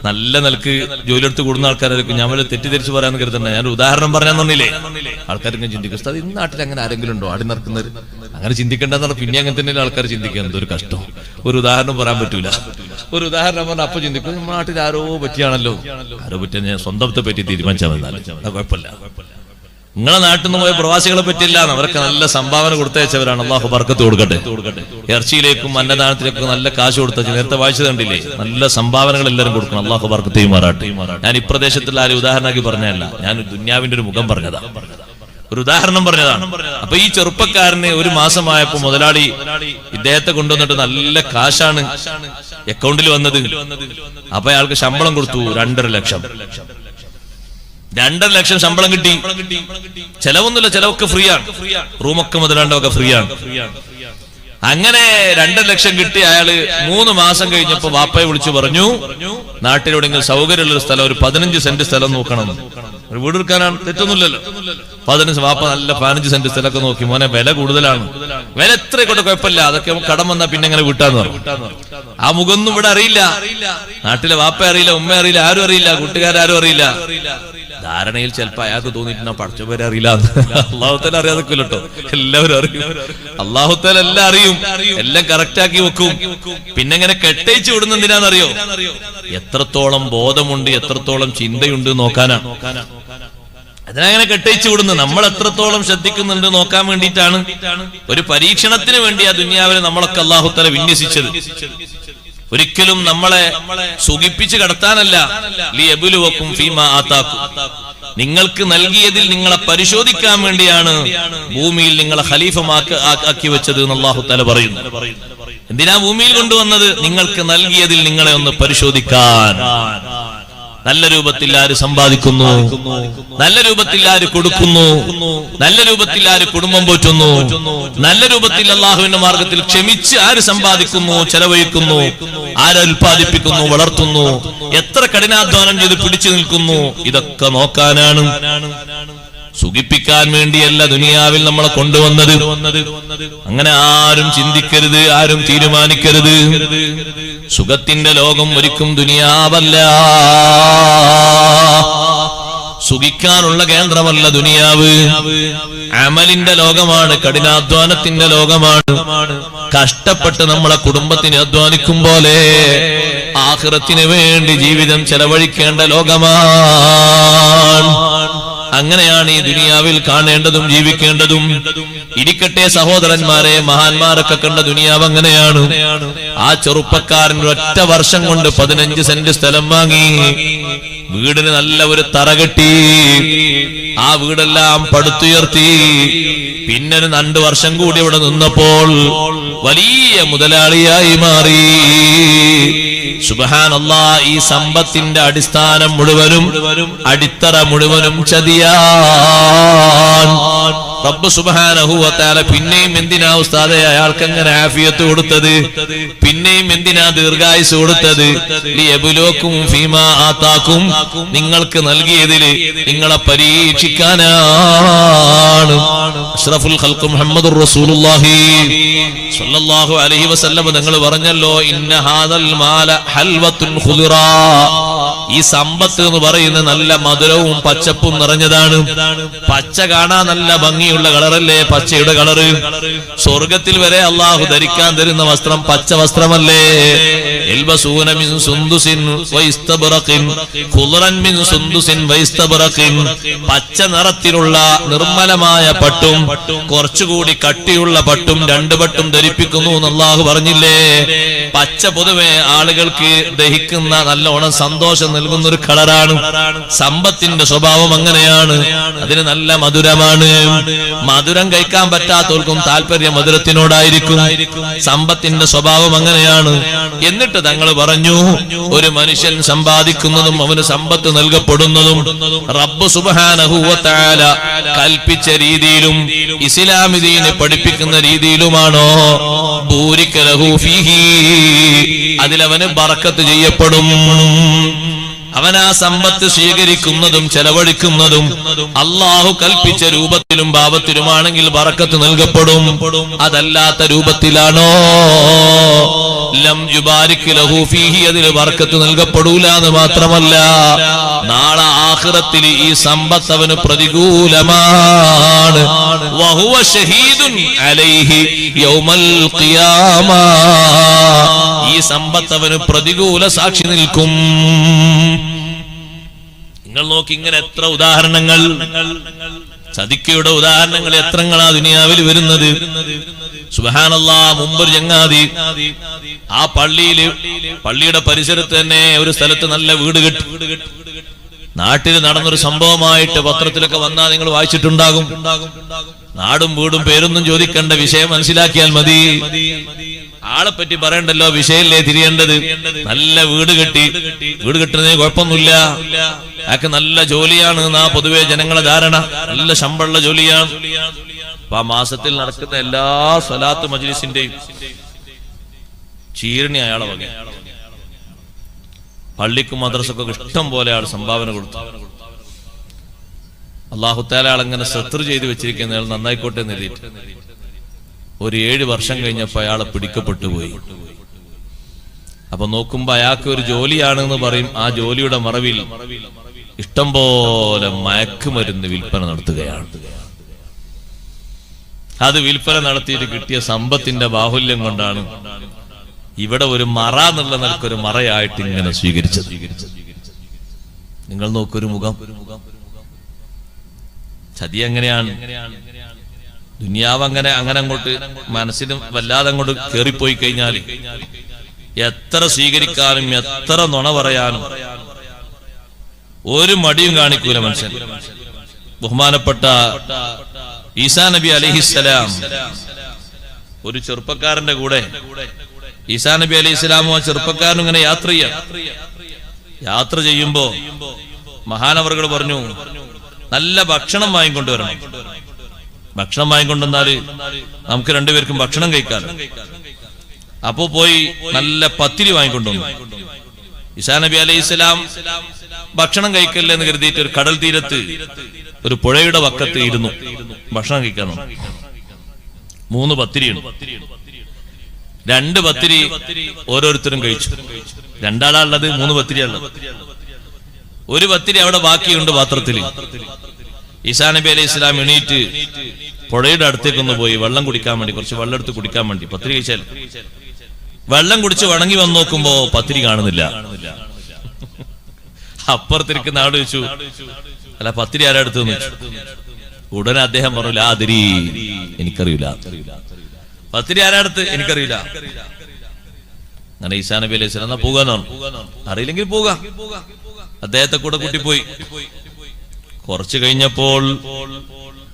നല്ല നിലക്ക് ജോലി എടുത്ത് കൂടുന്ന ആൾക്കാരായിരിക്കും. ഞാൻ വല്ല തെറ്റിദ്ധരിച്ച് പറയാന്ന് കരുതണ്ട. ഞാൻ ഉദാഹരണം പറയാൻ തന്നില്ലേ? ആൾക്കാർക്ക് ചിന്തിക്കും, ഉസ്താദ് ഈ നാട്ടിൽ അങ്ങനെ ആരെങ്കിലും ഉണ്ടോ ആടി നടക്കുന്നത്? അങ്ങനെ ചിന്തിക്കേണ്ടെന്നാണ്. പിന്നെ അങ്ങനെ തന്നെ ആൾക്കാർ ചിന്തിക്കുക, എന്തൊരു കഷ്ടം. ഒരു ഉദാഹരണം പറയാൻ പറ്റൂല. ഒരു ഉദാഹരണം പറഞ്ഞാൽ അപ്പൊ ചിന്തിക്കും, നമ്മുടെ നാട്ടിൽ ആരോ പറ്റിയാണല്ലോ. ആരോ പറ്റിയ ഞാൻ സ്വന്തത്തെ പറ്റി തീരുമാനിച്ചാൽ മതി, കുഴപ്പമില്ല. നിങ്ങളെ നാട്ടിൽ നിന്ന് പോയ പ്രവാസികളെ പറ്റില്ല, അവർക്ക് നല്ല സംഭാവന കൊടുത്തയച്ചവരാണ്. അള്ളാഹു ബർക്കത്ത് കൊടുക്കട്ടെ. ഇറച്ചിയിലേക്കും അന്നദാനത്തിലേക്കും നല്ല കാശ് കൊടുത്ത, നേരത്തെ വായിച്ചു കണ്ടില്ലേ, നല്ല സംഭാവനകൾ എല്ലാവരും കൊടുക്കണം. അള്ളാഹു ബർക്കത്ത് ചെയ്യുമാറാട്ടെ. ഞാൻ ഇപ്രദേശത്തുള്ള ആരും ഉദാഹരണമാക്കി പറഞ്ഞതല്ല, ഞാൻ ദുന്യാവിന്റെ ഒരു മുഖം പറഞ്ഞതാ, ഒരു ഉദാഹരണം പറഞ്ഞതാണ്. അപ്പൊ ഈ ചെറുപ്പക്കാരന് ഒരു മാസമായപ്പോ മുതലാളി ഇദ്ദേഹത്തെ കൊണ്ടുവന്നിട്ട് നല്ല കാശാണ് അക്കൗണ്ടിൽ വന്നത്. അപ്പൊ അയാൾക്ക് ശമ്പളം കൊടുത്തു 2.5 ലക്ഷം. 2.5 ലക്ഷം ശമ്പളം കിട്ടി. ചെലവൊന്നുമില്ല, ചെലവൊക്കെ ഫ്രീ ആണ്. റൂമൊക്കെ മുതലാണ്ടൊക്കെ ഫ്രീ ആണ്. അങ്ങനെ 2.5 ലക്ഷം കിട്ടി. അയാള് 3 മാസം കഴിഞ്ഞപ്പോ വാപ്പയെ വിളിച്ചു പറഞ്ഞു, നാട്ടിലെവിടെയെങ്കിലും സൗകര്യമുള്ള ഒരു സ്ഥലം, ഒരു 15 സെന്റ് സ്ഥലം നോക്കണം. ഒരു വീട് എടുക്കാനാണ്, തെറ്റൊന്നുമില്ലല്ലോ. 15 വാപ്പ നല്ല 15 സെന്റ് സ്ഥലമൊക്കെ നോക്കി. മോനെ വില കൂടുതലാണ്, വില എത്ര കൊണ്ട് കുഴപ്പമില്ല, അതൊക്കെ കടം വന്നാ പിന്നെ എങ്ങനെ വീട്ടാന്ന് പറഞ്ഞു. ആ മുഖമൊന്നും ഇവിടെ അറിയില്ല, നാട്ടിലെ വാപ്പ അറിയില്ല, ഉമ്മ അറിയില്ല, ആരും അറിയില്ല, കൂട്ടുകാരും അറിയില്ല. ധാരണയിൽ ചിലപ്പോ അയാൾക്ക് തോന്നിയിട്ടുണ്ടാ പഠിച്ചവരെ അറിയില്ല. അള്ളാഹുത്താല അറിയാതെ കേട്ടോ, എല്ലാവരും അറിയും. അള്ളാഹുത്താല എല്ലാം അറിയും, എല്ലാം കറക്റ്റാക്കി വെക്കും. പിന്നെ ഇങ്ങനെ കെട്ടയിച്ചു വിടുന്ന എന്തിനാണെന്നറിയോ? എത്രത്തോളം ബോധമുണ്ട്, എത്രത്തോളം ചിന്തയുണ്ട് നോക്കാനാണ്. അതിനങ്ങനെ കെട്ടയിച്ചു വിടുന്നു. നമ്മൾ എത്രത്തോളം ശ്രദ്ധിക്കുന്നുണ്ട് നോക്കാൻ വേണ്ടിയിട്ടാണ്. ഒരു പരീക്ഷണത്തിന് വേണ്ടി ആ ദുനിയാവിനെ നമ്മളൊക്കെ അള്ളാഹുത്താല വിന്യസിച്ചത്. ഒരിക്കലും നമ്മളെ സുഖിപ്പിച്ച് കടത്താനല്ല. ലിയബ്ലുവക്കും ഫീമാ ആതാക്കും, നിങ്ങൾക്ക് നൽകിയതിൽ നിങ്ങളെ പരിശോധിക്കാൻ വേണ്ടിയാണ് ഭൂമിയിൽ നിങ്ങളെ ഖലീഫമാക്കി വെച്ചത് എന്ന് അല്ലാഹു തആല പറയുന്നു. എന്തിനാ ഭൂമിയിൽ കൊണ്ടുവന്നത്? നിങ്ങൾക്ക് നൽകിയതിൽ നിങ്ങളെ ഒന്ന് പരിശോധിക്കാൻ. നല്ല രൂപത്തിൽ ആര് സമ്പാദിക്കുന്നു, നല്ല രൂപത്തിൽ ആര് കൊടുക്കുന്നു, നല്ല രൂപത്തിൽ ആര് കുടുംബം പോറ്റുന്നു, നല്ല രൂപത്തിൽ അള്ളാഹുവിന്റെ മാർഗത്തിൽ ക്ഷമിച്ച് ആര് സമ്പാദിക്കുന്നു, ചെലവഴിക്കുന്നു, ആര് ഉൽപ്പാദിപ്പിക്കുന്നു, വളർത്തുന്നു, എത്ര കഠിനാധ്വാനം ചെയ്ത് പിടിച്ചു നിൽക്കുന്നു, ഇതൊക്കെ നോക്കാനാണ്. സുഖിപ്പിക്കാൻ വേണ്ടിയല്ല ദുനിയാവിൽ നമ്മളെ കൊണ്ടുവന്നത്. അങ്ങനെ ആരും ചിന്തിക്കരുത്, ആരും തീരുമാനിക്കരുത്. സുഖത്തിന്റെ ലോകം ഒരിക്കും ദുനിയാവല്ല, സുഖിക്കാനുള്ള കേന്ദ്രമല്ല ദുനിയാവ്. അമലിന്റെ ലോകമാണ്, കഠിനാധ്വാനത്തിന്റെ ലോകമാണ്. കഷ്ടപ്പെട്ട് നമ്മളെ കുടുംബത്തിന് അധ്വാനിക്കും പോലെ ആഖിറത്തിന് വേണ്ടി ജീവിതം ചെലവഴിക്കേണ്ട ലോകമാണ്. അങ്ങനെയാണ് ഈ ദുനിയാവിൽ കാണേണ്ടതും ജീവിക്കേണ്ടതും. ഇരിക്കട്ടെ സഹോദരന്മാരെ, മഹാന്മാരൊക്കെ കണ്ട ദുനിയാവ് അങ്ങനെയാണ്. ആ ചെറുപ്പക്കാരൻ ഒറ്റ വർഷം കൊണ്ട് 15 സെന്റ് സ്ഥലം വാങ്ങി, വീടിന് നല്ല ഒരു തറ കെട്ടി, ആ വീടെല്ലാം പടുത്തുയർത്തി. പിന്നെ 2 വർഷം കൂടി ഇവിടെ നിന്നപ്പോൾ വലിയ മുതലാളിയായി മാറി. സുബ്ഹാനല്ലാഹ്, ഈ സമ്പത്തിന്റെ അടിസ്ഥാനം മുഴുവനും, അടിത്തറ മുഴുവനും ചതിയാൻ. റബ്ബ് സുബ്ഹാനഹു വ തആല പിന്നെയും എന്തിനാ ഉസ്താദേ അയാൾക്ക് അങ്ങനെ ആഫിയത്ത് കൊടുത്തത്, പിന്നെയും എന്തിനാ ദീർഘായുസ് കൊടുത്തത്? ലിയബ്ലൂക്കും ഫീമാ ആതാക്കും, നിങ്ങൾക്ക് നൽകിയതിൽ നിങ്ങളെ പരീക്ഷിക്കാനാണ്. അഷ്റഫുൽ ഖൽഖ് മുഹമ്മദുർ റസൂലുള്ളാഹി സ്വല്ലല്ലാഹു അലൈഹി വസല്ലം നിങ്ങൾ പറഞ്ഞല്ലോ, ഇന്ന ഹാദൽ മാല ഹൽവത്തുൻ ഖുദിറാ, ഈ സമ്പത്ത് എന്ന് പറയുന്നത് നല്ല മധുരവും പച്ചപ്പും നിറഞ്ഞതാണ്. പച്ച കാണാൻ നല്ല ഭംഗിയുള്ള കളറല്ലേ, പച്ചയുടെ കളറ്. സ്വർഗത്തിൽ വരെ അള്ളാഹു ധരിക്കാൻ തരുന്ന വസ്ത്രം പച്ച വസ്ത്രമല്ലേ? യൽബസൂന മിൻ സുന്ദുസിൻ വൈസ്തബ്റഖിൻ ഖുദ്റൻ മിൻ സുന്ദുസിൻ വൈസ്തബ്റഖിൻ, പച്ച നിറത്തിലുള്ള നിർമ്മലമായ പട്ടും കുറച്ചുകൂടി കട്ടിയുള്ള പട്ടും 2 പട്ടും ധരിപ്പിക്കുന്നു എന്ന് അള്ളാഹു പറഞ്ഞില്ലേ? പച്ച പൊതുവെ ആളുകൾക്ക് ദഹിക്കുന്ന നല്ലോണം സന്തോഷം നൽകുന്ന ഒരു കളറാണ്. സമ്പത്തിന്റെ സ്വഭാവം അങ്ങനെയാണ്, അതിന് നല്ല മധുരമാണ്. മധുരം കഴിക്കാൻ പറ്റാത്തവർക്കും താല്പര്യം മധുരത്തിനോടായിരിക്കും. സമ്പത്തിന്റെ സ്വഭാവം അങ്ങനെയാണ്. എന്നിട്ട് തങ്ങൾ പറഞ്ഞു, ഒരു മനുഷ്യൻ സമ്പാദിക്കുന്നതും അവന് സമ്പത്ത് നൽകപ്പെടുന്നതും റബ്ബ് സുബ്ഹാനഹു വ തആല കൽപ്പിച്ച രീതിയിലും ഇസ്ലാം ദീനെ പഠിപ്പിക്കുന്ന രീതിയിലുമാണോ, ബൂരിക ലഹു ഫീഹി, അതിലവന് ബറക്കത്ത് ചെയ്യപ്പെടും. അവൻ ആ സമ്പത്ത് സ്വീകരിക്കുന്നതും ചെലവഴിക്കുന്നതും അള്ളാഹു കൽപ്പിച്ച രൂപത്തിലും ഭാവത്തിലുമാണെങ്കിൽ ബറക്കത്ത് നൽകപ്പെടും. അതല്ലാത്ത രൂപത്തിലാണോ, ലം യുബാരിക് ലഹു ഫീഹി, അതിൽ ബറക്കത്ത് നൽകപ്പെടൂല എന്ന് മാത്രമല്ല, നാളെ ആഖിറത്തിൽ ഈ സമ്പത്ത് അവന് പ്രതികൂലമാണ്. വഹുവ ഷഹീദുൻ അലൈഹി യൗമൽ ഖിയാമ, ഈ സമ്പത്ത് അവന് പ്രതികൂല സാക്ഷി നിൽക്കും. നിങ്ങൾ നോക്കി, ഇങ്ങനെ എത്ര ഉദാഹരണങ്ങൾ, സദിക്കയുടെ ഉദാഹരണങ്ങൾ എത്രങ്ങളാ ദുനിയാവിൽ വരുന്നത്. സുബ്ഹാനല്ലാഹ്, മുമ്പൊരു ചങ്ങാതി ആ പള്ളിയുടെ പരിസരത്ത് തന്നെ ഒരു സ്ഥലത്ത് നല്ല വീട് കെട്ടി. നാട്ടിൽ നടന്നൊരു സംഭവമായിട്ട് പത്രത്തിലൊക്കെ വന്നാൽ നിങ്ങൾ വായിച്ചിട്ടുണ്ടാകും. നാടും വീടും പേരൊന്നും ചോദിക്കേണ്ട, വിഷയം മനസ്സിലാക്കിയാൽ മതി. ആളെ പറ്റി പറയണ്ടല്ലോ, വിഷയല്ലേ തിരിയേണ്ടത്. നല്ല വീട് കെട്ടി, വീട് കെട്ടുന്നതിന് കുഴപ്പമൊന്നുമില്ല, അയാൾക്ക് നല്ല ജോലിയാണ് എന്നാ പൊതുവെ ജനങ്ങളെ ധാരണ. നല്ല ശമ്പളമുള്ള ജോലിയാണ്. അപ്പൊ ആ മാസത്തിൽ നടക്കുന്ന എല്ലാ സ്വലാത്ത് മജ്ലിസിന്റെയും ചീരണി അയാളെ വക. പള്ളിക്കും മദ്രസക്കൊക്കെ ഇഷ്ടം പോലെ ആൾ സംഭാവന കൊടുത്തു. അല്ലാഹു തആല ആളങ്ങനെ സത്ർ ചെയ്ത് വെച്ചിരിക്കുന്ന അയാൾ നന്നായിക്കോട്ടെ എന്ന് എഴുതിയിട്ട് ഒരു 7 വർഷം കഴിഞ്ഞപ്പോ അയാളെ പിടിക്കപ്പെട്ടു പോയി. അപ്പൊ നോക്കുമ്പോ അയാൾക്ക് ഒരു ജോലിയാണെന്ന് പറയും. ആ ജോലിയുടെ മറവിൽ ഇഷ്ടം പോലെ മയക്കുമരുന്ന് വിൽപ്പന നടത്തുകയാണ്. അത് വിൽപ്പന നടത്തിയിട്ട് കിട്ടിയ സമ്പത്തിന്റെ ബാഹുല്യം കൊണ്ടാണ് ഇവിടെ ഒരു മറ എന്നുള്ള നിലക്കൊരു മറയായിട്ട് ഇങ്ങനെ സ്വീകരിച്ചത്. നിങ്ങൾ നോക്കൊരു മുഖം. ചതി എങ്ങനെയാണ്? ദുനിയാവ് അങ്ങനെ അങ്ങോട്ട് മനസ്സിനും വല്ലാതെ അങ്ങോട്ട് കേറിപ്പോയി കഴിഞ്ഞാൽ എത്ര സ്വീകരിക്കാനും എത്ര നുണ പറയാനും ഒരു മടിയും കാണിക്കൂല മനുഷ്യൻ. ബഹുമാനപ്പെട്ട ഈസാ നബി അലൈഹിസ്സലാം ഒരു ചെറുപ്പക്കാരന്റെ കൂടെ, ഈസാ നബി അലൈഹിസ്സലാമും ആ ചെറുപ്പക്കാരനും ഇങ്ങനെ യാത്ര ചെയ്യുമ്പോ മഹാനവറുകൾ പറഞ്ഞു, നല്ല ഭക്ഷണം വാങ്ങിക്കൊണ്ടുവരണം. ഭക്ഷണം വാങ്ങിക്കൊണ്ടുവന്നാല് നമുക്ക് രണ്ടുപേർക്കും ഭക്ഷണം കഴിക്കാൻ. അപ്പോ പോയി നല്ല പത്തിരി വാങ്ങിക്കൊണ്ടുവന്നു. ഈസാ നബി അലൈഹിസ്സലാം ഭക്ഷണം കഴിക്കല്ലെന്ന് കരുതിയിട്ട് ഒരു കടൽ തീരത്ത് ഒരു പുഴയുടെ വക്കത്ത് ഇരുന്നു ഭക്ഷണം കഴിക്കണം. 3 പത്തിരിയാണ്. 2 പത്തിരി ഓരോരുത്തരും കഴിച്ചു. 2 ആളുള്ളത്, 3 പത്തിരിയുള്ളത്. 1 പത്തിരി അവിടെ ബാക്കിയുണ്ട് പാത്രത്തിൽ. ഈസാ നബി അലൈഹി ഇസ്ലാം എണീറ്റ് പുഴയുടെ അടുത്തേക്കൊന്ന് പോയി വെള്ളം കുടിക്കാൻ വേണ്ടി, കുറച്ച് വെള്ളം എടുത്ത് കുടിക്കാൻ വേണ്ടി. പത്തിരി കഴിച്ചാൽ വെള്ളം കുടിച്ച് വണങ്ങി വന്ന് നോക്കുമ്പോ പത്തിരി കാണുന്നില്ല. അപ്പുറത്തിരിക്കുന്ന ആള് ചോദിച്ചു, അല്ല പത്തിരി ആരാ എടുത്തെന്ന് ചോദിച്ചു. ഉടനെ അദ്ദേഹം പറഞ്ഞു, ലാ അദ്രി, എനിക്കറിയില്ല. പത്തിരി ആരാ എടുത്ത് എനിക്കറിയില്ല. അങ്ങനെ ഈസാ നബി അലൈഹി സ്വലാം എന്നാ പോകാന്നാണ്, അറിയില്ലെങ്കിൽ പോക. അദ്ദേഹത്തെ കൂടെ കൂട്ടിപ്പോയി. കുറച്ചു കഴിഞ്ഞപ്പോൾ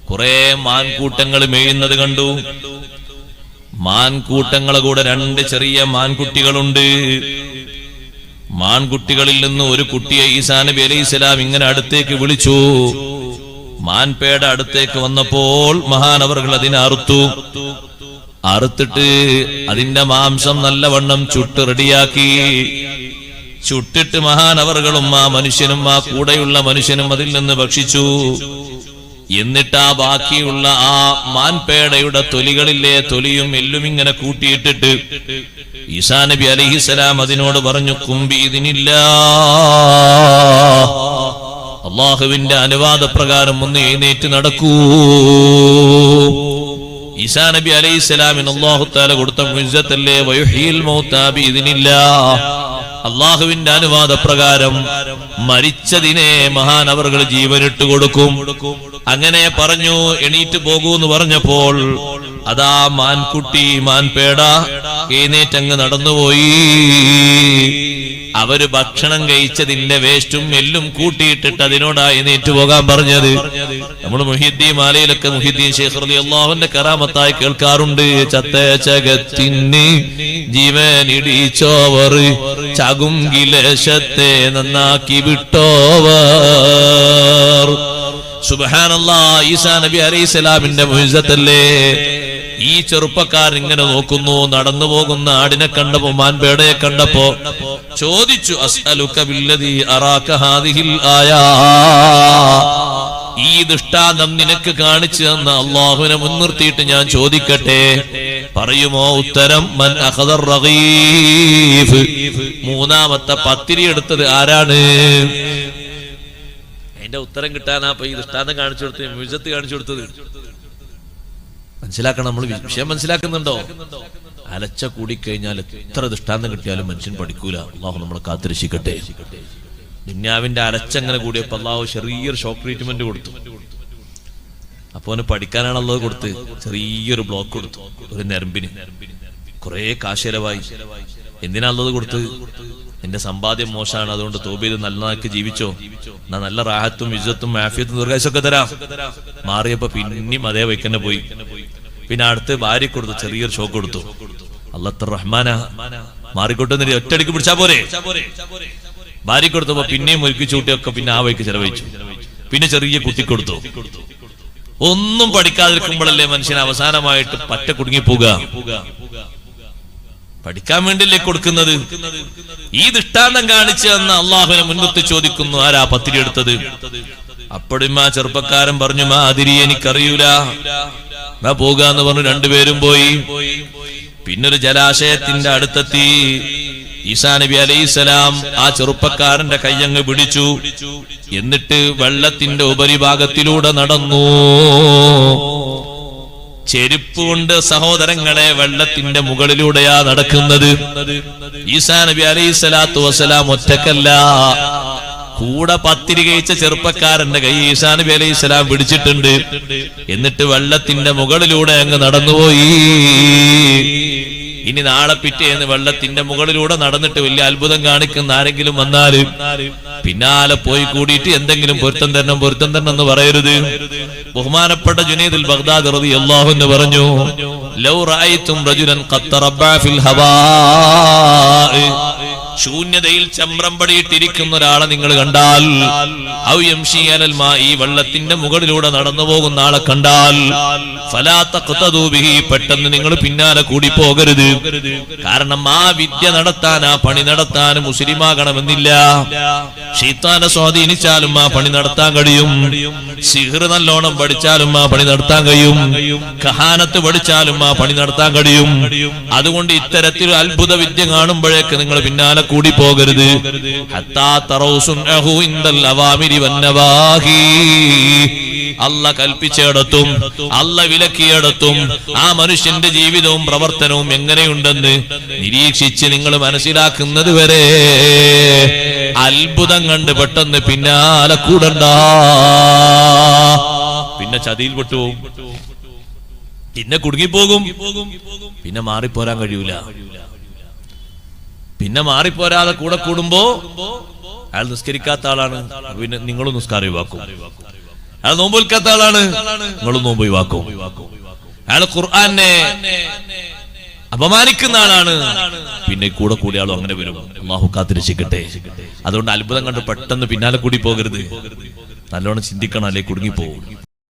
കുറെ മാൻകൂട്ടങ്ങൾ മേയുന്നത് കണ്ടു. മാൻകൂട്ടങ്ങളെ കൂടെ 2 ചെറിയ മാൻകുട്ടികളുണ്ട്. മാൻകുട്ടികളിൽ നിന്ന് ഒരു കുട്ടിയെ ഈസാ നബി അലൈഹി സ്വലാം ഇങ്ങനെ അടുത്തേക്ക് വിളിച്ചു. മാൻപേട അടുത്തേക്ക് വന്നപ്പോൾ മഹാനവർകൾ അതിനെ അറുത്തിട്ട് അതിന്റെ മാംസം നല്ലവണ്ണം ചുട്ട് റെഡിയാക്കി. ചുട്ടിട്ട് മഹാനവർകളും ആ മനുഷ്യനും ആ കൂടെയുള്ള മനുഷ്യനും അതിൽ നിന്ന് ഭക്ഷിച്ചു. എന്നിട്ട് ആ ബാക്കിയുള്ള ആ മാൻപേടയുടെ തൊലികളിലെ തൊലിയും എല്ലും ഇങ്ങനെ കൂട്ടിയിട്ടിട്ട് ഈസാ നബി അലൈഹിസ്സലാം അതിനോട് പറഞ്ഞു, കുംബിദിനില്ലാ, അള്ളാഹുവിന്റെ അനുവാദപ്രകാരം ഒന്ന് എഴുന്നേറ്റ് നടക്കൂ. ഈസാ നബി അലൈഹിസ്സലാമിന് അല്ലാഹു തആല കൊടുത്ത മുഅ്ജിസത്തല്ലേ, വയുഹീൽ മൗതാ ബിഇദ്നില്ലാ, അള്ളാഹുവിന്റെ അനുവാദപ്രകാരം മരിച്ചതിനെ മഹാനവർകൾ ജീവനിട്ട് കൊടുക്കും. അങ്ങനെ പറഞ്ഞു, എണീറ്റ് പോകൂ എന്ന് പറഞ്ഞപ്പോൾ അതാ മാൻകുട്ടി മാൻപേട എഴുന്നേറ്റങ്ങ് നടന്നുപോയി. അവര് ഭക്ഷണം കഴിച്ചതിന്റെ വേസ്റ്റും എല്ലും കൂട്ടിയിട്ടിട്ട് അതിനോടായി എഴുന്നേറ്റ് പോകാൻ പറഞ്ഞത്. നമ്മൾ മുഹിദ്ദീൻ മാലയിലൊക്കെ മുഹിദ്ദീൻ ശൈഖ് റളിയല്ലാഹുവിന്റെ കറാമത്തായി കേൾക്കാറുണ്ട്, ചത്ത ചകത്തിന് ജീവനിടിച്ചോവർ ചകുങ്കിലേശത്തെ നന്നാക്കി വിട്ടോവർ. സുബ്ഹാനല്ലാഹ്, ഈസാ നബി അലൈഹിസ്സലാമിന്റെ മുഅ്ജിസത്തല്ലേ. ഈ ചെറുപ്പക്കാരൻ ഇങ്ങനെ നോക്കുന്നു. നടന്നു പോകുന്ന ആടിനെ കണ്ടപ്പോ, മാൻപേടയെ കണ്ടപ്പോ ചോദിച്ചു, അസ്അലുക ബില്ലദീ അറാക ഹാദിഹിൽ ആയാ, ഈ ദൃഷ്ടാന്തം നിനക്ക് കാണിച്ചു തന്ന അല്ലാഹുവിനെ മുൻനിർത്തിയിട്ട് ഞാൻ ചോദിക്കട്ടെ, പറയുമോ? ഉത്തരം, മൻ അഖദർ റഗീഫ്, 3ാമത്തെ പത്തിരി എടുത്തത് ആരാണ്? അതിന്റെ ഉത്തരം കിട്ടാനാ ഈ ദൃഷ്ടാന്തം കാണിച്ചു കൊടുത്തത്, മുഅ്ജിസത്ത് കാണിച്ചു കൊടുത്തത്. മനസ്സിലാക്കണം, നമ്മൾ വിഷയം മനസ്സിലാക്കുന്നുണ്ടോ? അലച്ച കൂടിക്കഴിഞ്ഞാൽ എത്ര ദൃഷ്ടാന്തം കിട്ടിയാലും മനുഷ്യൻ പഠിക്കൂല. അള്ളാഹു നമ്മളെ കാത്തുരക്ഷിക്കട്ടെ. ദുന്യാവിന്റെ അലച്ചങ്ങനെ കൂടിയപ്പോ അള്ളാഹു ചെറിയൊരു ഷോക്ക് ട്രീറ്റ്മെന്റ് കൊടുത്തു. അപ്പൊ അവന് പഠിക്കാനാണുള്ളത് കൊടുത്ത് ചെറിയൊരു ബ്ലോക്ക് കൊടുത്തു, ഒരു ഞരമ്പിന്. കുറെ കാശലവായി. എന്തിനാണുള്ളത് കൊടുത്ത്? നിന്റെ സമ്പാദ്യം മോശമാണ്, അതുകൊണ്ട് തോബ ചെയ്ത് നല്ലതാക്കി ജീവിച്ചോ, എന്നാ നല്ല റാഹത്തും ഇജ്ജത്തും ആഫിയത്തും ദീർഘായുസ്സൊക്കെ തരാം. മാറിയപ്പോ പിന്നെയും അതേ വൈക്കന്നെ പോയി. പിന്നെ അടുത്ത് ഭാര്യ കൊടുത്തു, ചെറിയൊരു ഷോക്ക് കൊടുത്തു. അല്ലാഹു റഹ്മാന, മാറിക്കൊട്ടെന്നിട്ട് ഒറ്റയടിക്ക് പിടിച്ചാ പോരെ. ഭാര്യ കൊടുത്തപ്പോ പിന്നെയും ഒരുക്കി ചൂട്ടിയൊക്കെ പിന്നെ ആ വൈക്ക് ചെലവഴിച്ചു. പിന്നെ ചെറിയ കുത്തി കൊടുത്തു. ഒന്നും പഠിക്കാതിരിക്കുമ്പോഴല്ലേ മനുഷ്യൻ അവസാനമായിട്ട് പറ്റ കുടുങ്ങിപ്പോകുക. പഠിക്കാൻ വേണ്ടിയല്ലേ കൊടുക്കുന്നത്. ഈ ദൃഷ്ടാന്തം കാണിച്ചു തന്ന അള്ളാഹുവിനെ മുൻനിർത്തി ചോദിക്കുന്നു, ആരാ പത്തിരി എടുത്തത്? അപ്പോഴും ആ ചെറുപ്പക്കാരൻ പറഞ്ഞു, മാ അതിരി, എനിക്കറിയൂല, ഞാൻ പോകാന്ന് പറഞ്ഞു. 2 പേരും പോയി. പിന്നൊരു ജലാശയത്തിന്റെ അടുത്തെത്തി. ഈസാ നബി അലൈഹിസ്സലാം ആ ചെറുപ്പക്കാരന്റെ കയ്യങ്ങ് പിടിച്ചു. എന്നിട്ട് വെള്ളത്തിന്റെ ഉപരിഭാഗത്തിലൂടെ നടന്നു. ചെരുപ്പ് കൊണ്ട് സഹോദരങ്ങളെ വെള്ളത്തിന്റെ മുകളിലൂടെയാ നടക്കുന്നത്. ഈസാ നബി അലൈഹിസ്സലാത്തു വസ്സലാം ഒറ്റക്കല്ല, കൂടെ പത്തിരി കഴിച്ച ചെറുപ്പക്കാരന്റെ കൈ ഈസാ നബി അലൈഹിസ്സലാം പിടിച്ചിട്ടുണ്ട്. എന്നിട്ട് വെള്ളത്തിന്റെ മുകളിലൂടെ അങ്ങ് നടന്നുപോയി. ഇനി നാളെ പിറ്റേന്ന് വെള്ളത്തിന്റെ മുകളിലൂടെ നടന്നിട്ട് വലിയ അത്ഭുതം കാണിക്കുന്ന ആരെങ്കിലും വന്നാല് പിന്നാലെ പോയി കൂടിയിട്ട് എന്തെങ്കിലും പൊരുത്തം തരണം എന്ന് പറയരുത്. ബഹുമാനപ്പെട്ട ജുനൈദുൽ ബഗ്ദാദി റളിയല്ലാഹു അൻഹു പറഞ്ഞു, ലൗ റഅയ്തും റജുലൻ ഖദ് തറബ്ബഅ ഫിൽ ഹവാ, ശൂന്യതയിൽ ചമ്രം പടിയിട്ടിരിക്കുന്ന ഒരാളെ നിങ്ങൾ കണ്ടാൽ, ഔ യംശി അലൽ മാഇ, വെള്ളത്തിന്റെ മുകളിലൂടെ നടന്നു പോകുന്ന ആളെ കണ്ടാൽ, ഫലാ തഖ്തദൂ ബിഹി, പെട്ടെന്ന് നിങ്ങൾ പിന്നാലെ കൂടി പോകരുത്. കാരണം ആ വിദ്യ നടത്താൻ, ആ പണി നടത്താൻ മുസ്ലിമാകണമെന്നില്ല. ശൈത്താനെ സ്വാധീനിച്ചാലും ആ പണി നടത്താൻ കഴിയും. സിഹ്ർ നല്ലോണം പഠിച്ചാലും ആ പണി നടത്താൻ കഴിയും. കഹാനത്ത് പഠിച്ചാലും ആ പണി നടത്താൻ കഴിയും. അതുകൊണ്ട് ഇത്തരത്തിൽ അത്ഭുത വിദ്യ കാണുമ്പോഴേക്ക് നിങ്ങൾ പിന്നാലെ കൂടി പോകരുത്. ഹത്താ തറൗ സുന്നഹു ഇൻദൽ അവാമിരി വന്നവാഹി, അല്ല കൽപ്പിച്ചിടത്തും അല്ല വിലക്കിയിടത്തും ആ മനുഷ്യന്റെ ജീവിതവും പ്രവർത്തനവും എങ്ങനെയുണ്ടെന്ന് നിരീക്ഷിച്ച് നിങ്ങൾ മനസ്സിലാക്കുന്നത് വരെ അത്ഭുതം കണ്ട് പെട്ടെന്ന് പിന്നാലെ കൂടണ്ട. പിന്നെ ചതിയിൽ പെട്ടുപോകും, പിന്നെ കുടുങ്ങിപ്പോകും, പിന്നെ മാറിപ്പോരാൻ കഴിയൂല. പിന്നെ മാറിപ്പോരാതെ കൂടെ കൂടുമ്പോ അയാൾ നിസ്കരിക്കാത്ത ആളാണ്, പിന്നെ നിങ്ങളും നിസ്കാരം ഒഴിവാക്കും. അയാൾ നോമ്പ് വിൽക്കാത്ത ആളാണ്, നിങ്ങളും നോമ്പ് ഒഴിവാക്കും. അയാൾ ഖുർആനെ അപമാനിക്കുന്ന ആളാണ്, പിന്നെ കൂടെ കൂടിയ ആളും അങ്ങനെ വരും. അല്ലാഹു കാത്തിരക്ഷിക്കട്ടെ. അതുകൊണ്ട് അത്ഭുതം കണ്ട് പെട്ടെന്ന് പിന്നാലെ കൂടി പോകരുത്. നല്ലോണം ചിന്തിക്കണം, അല്ലെ കുടുങ്ങിപ്പോകും.